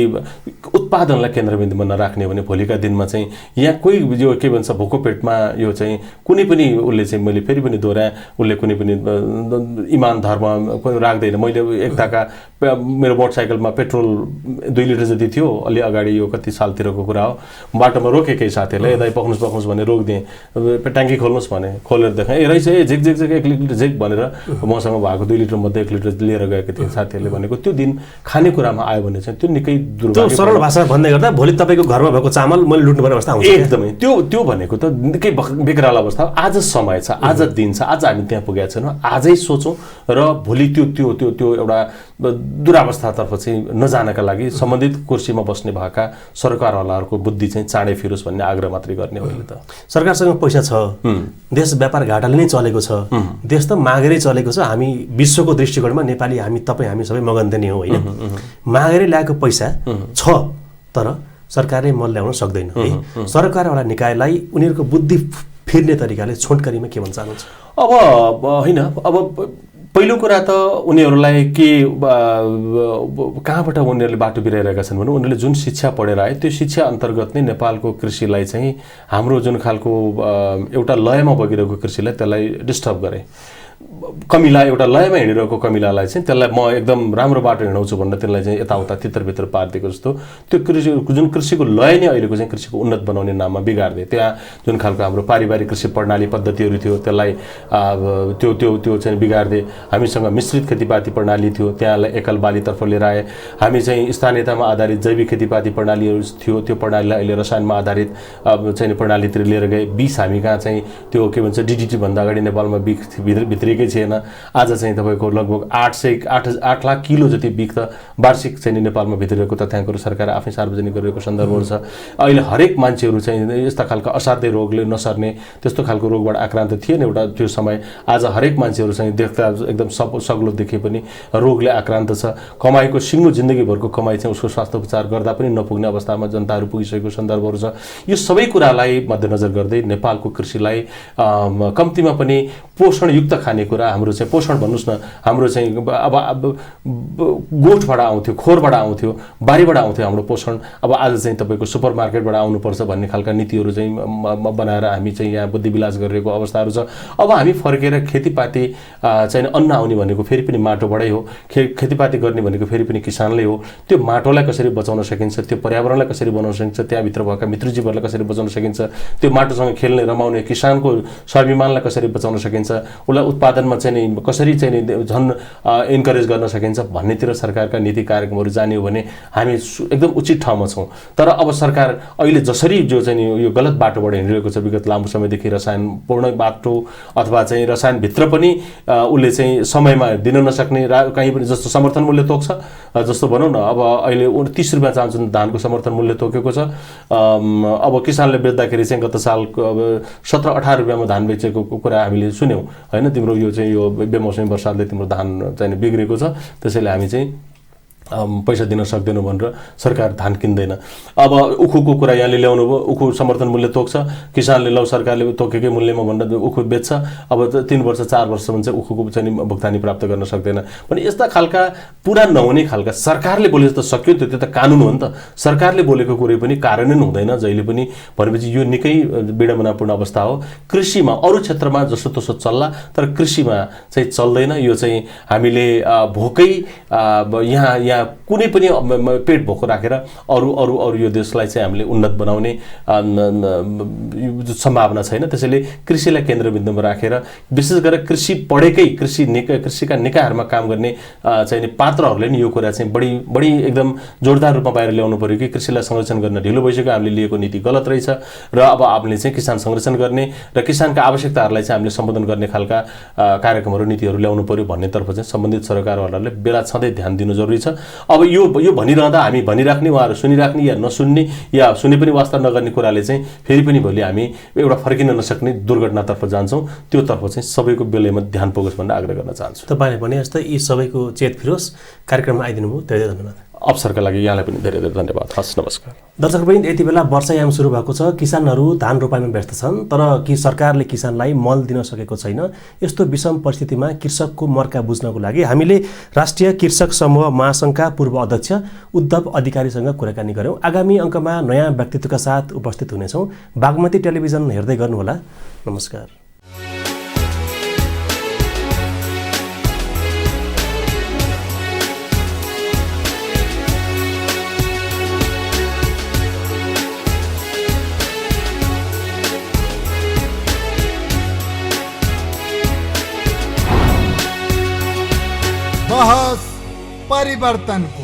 [SPEAKER 3] उत्पादनलाई केन्द्रबिन्दुमा नराख्ने भने भोलिका दिनमा चाहिँ यहाँ कोही यो के भन्छ भोको पेटमा यो चाहिँ कुनै पनि उसले चाहिँ मैले फेरि पनि दोहोऱ्याएँ उसले कुनै पनि इमान धर्म राख्दैन। मैले एकताका मेरो मोटरसाइकलमा पेट्रोल 2 लिटर जति थियो अलि अगाडि, यो कति सालतिरको कुरा हो, बाटोमा रोके केही साथीहरूले यता पक्नुहोस् भने रोकिदिएँ, ट्याङ्की खोल्नुहोस् भने खोलेर देखाएँ, ए रहेछ ए झिक 1 लिटर झिक भनेर मसँग भएको 2 लिटर मध्ये 1 लिटर लिएर गएको थिएँ साथीहरूले भनेको। त्यो दिन खानेकुरामा आयो भने चाहिँ त्यो निकै दुर्भाग्य।
[SPEAKER 2] सरल भाषा भन्दै गर्दा भोलि तपाईँको घरमा भएको चामल मैले लुट्नुपर्ने अवस्था आउँछ।
[SPEAKER 3] एकदमै त्यो भनेको त निकै बेकराल अवस्था। आज समय छ, आज दिन छ, आज हामी त्यहाँ पुगेका छैनौँ। आजै सोचौँ र भोलि त्यो एउटा दुरावस्थातर्फ चाहिँ नजानका लागि सम्बन्धित कुर्सीमा बस्ने भएका सरकारवालाहरूको बुद्धि चाहिँ चाँडै फिरोस् भन्ने आग्रह मात्रै गर्ने हो। त
[SPEAKER 2] सरकारसँग पैसा छ, देश व्यापार घाटाले नै चलेको छ, देश त मागेरै चलेको छ। हामी विश्वको दृष्टिकोणमा नेपाली हामी सबै मगन्धनी हौँ होइन। मागेरै ल्याएको पैसा छ तर सरकारले मल ल्याउन सक्दैन है। सरकारवाला निकायलाई उनीहरूको बुद्धि फिर्ने तरिकाले छोटकरीमा के भन्न चाहनुहुन्छ?
[SPEAKER 3] अब होइन, अब पहिलो कुरा त उनीहरूलाई के कहाँबाट उनीहरूले बाटो बिराइरहेका छन् भने उनीहरूले जुन शिक्षा पढेर आए त्यो शिक्षा अन्तर्गत नै नेपालको कृषिलाई चाहिँ हाम्रो जुन खालको एउटा लयमा बगिरहेको कृषिलाई त्यसलाई डिस्टर्ब गरे। कमिला एउटा लयमा हिँडिरहेको कमिलालाई चाहिँ त्यसलाई म एकदम राम्रो बाटो हिँडाउँछु भनेर त्यसलाई चाहिँ यताउता तित्रभित्र पारिदिएको जस्तो त्यो जुन कृषिको लय नै अहिलेको चाहिँ कृषिको उन्नत बनाउने नाममा बिगार्दिए। त्यहाँ जुन खालको हाम्रो पारिवारिक कृषि प्रणाली पद्धतिहरू थियो त्यसलाई त्यो चाहिँ बिगार्दिए। हामीसँग मिश्रित खेतीपाती प्रणाली थियो, त्यसलाई एकल बालीतर्फ लिएर आए। हामी चाहिँ स्थानीयतामा आधारित जैविक खेतीपाती प्रणालीहरू थियो, त्यो प्रणालीलाई अहिले रसायनमा आधारित चाहिँ प्रणालीतिर लिएर गए। बीज हामी कहाँ चाहिँ त्यो के भन्छ डिडिटी भन्दा अगाडि नेपालमा बीज भित्रिएकै थिएन। आज चाहिँ तपाईँको लगभग 8 लाख किलो जति बिख त वार्षिक चाहिँ नेपालमा भित्रिएको तथ्याङ्कहरू सरकार आफै सार्वजनिक गरेको सन्दर्भहरू छ। अहिले हरेक मान्छेहरू चाहिँ यस्ता खालका असाध्यै रोगले नसर्ने त्यस्तो खालको रोगबाट आक्रान्त थिएन एउटा त्यो समय। आज हरेक मान्छेहरू चाहिँ देख्दा एकदम सग्लो देखे पनि रोगले आक्रान्त छ। कमाइको सिङ्गो जिन्दगीभरको कमाइ चाहिँ उसको स्वास्थ्य उपचार गर्दा पनि नपुग्ने अवस्थामा जनताहरू पुगिसकेको सन्दर्भहरू छ। यो सबै कुरालाई मध्यनजर गर्दै नेपालको कृषिलाई कम्तीमा पनि पोषणयुक्त खानेकुरा, हाम्रो चाहिँ पोषण भन्नुहोस् न, हाम्रो चाहिँ अब गोठबाट आउँथ्यो, खोरबाट आउँथ्यो, बारीबाट आउँथ्यो हाम्रो पोषण। अब आज चाहिँ तपाईँको सुपर मार्केटबाट आउनुपर्छ भन्ने खालका नीतिहरू चाहिँ बनाएर हामी चाहिँ यहाँ बुद्धिविलास गरिरहेको अवस्थाहरू छ। अब हामी फर्केर खेतीपाती चाहिँ अन्न आउने भनेको फेरि पनि माटोबाटै हो, खेतीपाती गर्ने भनेको फेरि पनि किसानले हो। त्यो माटोलाई कसरी बचाउन सकिन्छ, त्यो पर्यावरणलाई कसरी बनाउन सकिन्छ, त्यहाँभित्र भएका मित्रजीवहरूलाई कसरी बचाउन सकिन्छ, त्यो माटोसँग खेल्ने रमाउने किसानको स्वाभिमानलाई कसरी बचाउन सकिन्छ, उसलाई उत्पादनमा चाहिँ कसरी चाहिँ झन् इन्करेज गर्न सकिन्छ भन्नेतिर सरकारका नीति कार्यक्रमहरू जाने हो भने हामी एकदम उचित ठाउँमा छौँ। तर अब सरकार अहिले जसरी जो चाहिँ यो गलत बाटोबाट हिँडिरहेको छ विगत लामो समयदेखि, रसायनपूर्ण बाटो अथवा चाहिँ रसायनभित्र पनि उसले चाहिँ समयमा दिन नसक्ने, कहीँ पनि जस्तो समर्थन मूल्य तोक्छ, जस्तो भनौँ न अब अहिले 30 रुपियाँ चाहन्छन् धानको समर्थन मूल्य तोकेको छ। अब किसानले बेच्दाखेरि चाहिँ गत साल 17-18 रुपियाँमा धान बेचेको कुरा हामीले सुन्यौँ होइन। तिम्रो यो चाहिँ यो बेमौसमी वर्षाले तिम्रो धान चाहिँ बिग्रेको छ, त्यसैले हामी चाहिँ पैसा दिन सक्दैनौँ भनेर सरकार धान किन्दैन। अब उखुको कुरा यहाँले ल्याउनु भयो, उखु समर्थन मूल्य तोक्छ, किसानले लौ सरकारले तोकेकै मूल्यमा भनेर उखु बेच्छ। अब 3 वर्ष 4 वर्षसम्म चाहिँ उखुको चाहिँ भुक्तानी प्राप्त गर्न सक्दैन भने यस्ता खालका पुरा नहुने खालका सरकारले बोले जस्तो सक्यो त्यो त कानुन हो नि त। सरकारले बोलेको कुरै पनि कार्यान्वयन हुँदैन जहिले पनि भनेपछि यो निकै विडम्बनापूर्ण अवस्था हो। कृषिमा अरू क्षेत्रमा जस्तो तसो चल्ला तर कृषिमा चाहिँ चल्दैन। यो चाहिँ हामीले भोकै यहाँ कुनै पनि पेट भोको राखेर अरू यो देशलाई चाहिँ हामीले उन्नत बनाउने सम्भावना छैन। त्यसैले कृषिलाई केन्द्रबिन्दुमा राखेर विशेष गरेर कृषि पढेकै कृषिका निकायहरूमा काम गर्ने चाहिँ पात्रहरूले नि यो कुरा चाहिँ बढी एकदम जोरदार रूपमा बाहिर ल्याउनु पर्यो कि कृषिलाई संरक्षण गर्न ढिलो भइसक्यो, हामीले लिएको नीति गलत रहेछ र अब हामीले चाहिँ किसान संरक्षण गर्ने र किसानका आवश्यकताहरूलाई चाहिँ हामीले सम्बोधन गर्ने खालका कार्यक्रमहरू नीतिहरू ल्याउनु पर्यो भन्नेतर्फ चाहिँ सम्बन्धित सरकारवालाहरूले बेला छँदै ध्यान दिनु जरुरी छ। अब यो भनिरहँदा हामी भनिराख्ने, उहाँहरू सुनिराख्ने या नसुन्ने या सुने पनि वास्ता नगर्ने कुराले चाहिँ फेरि पनि भोलि हामी एउटा फर्किन नसक्ने दुर्घटनातर्फ जान्छौँ। त्योतर्फ चाहिँ सबैको बेलामा ध्यान पुगोस् भनेर आग्रह गर्न चाहन्छु।
[SPEAKER 2] तपाईँले भने जस्तै यी सबैको चेत फिरोस्। कार्यक्रममा आइदिनु भयो, धेरै धन्यवाद।
[SPEAKER 3] अवसरका लागि यहाँलाई पनि धेरै धेरै धन्यवाद। हस्, नमस्कार।
[SPEAKER 2] दर्शकवृन्द, यति बेला वर्षायाम सुरु भएको छ। किसानहरू धान रोपाइमा व्यस्त छन्, तर कि सरकारले किसानलाई मल दिन सकेको छैन। यस्तो विषम परिस्थितिमा कृषकको मर्का बुझ्नको लागि हामीले राष्ट्रिय कृषक समूह महासङ्घका पूर्व अध्यक्ष उद्धव अधिकारीसँग कुराकानी गऱ्यौँ। आगामी अङ्कमा नयाँ व्यक्तित्वका साथ उपस्थित हुनेछौँ। बागमती टेलिभिजन हेर्दै गर्नुहोला। नमस्कार।
[SPEAKER 1] बहस परिवर्तनको।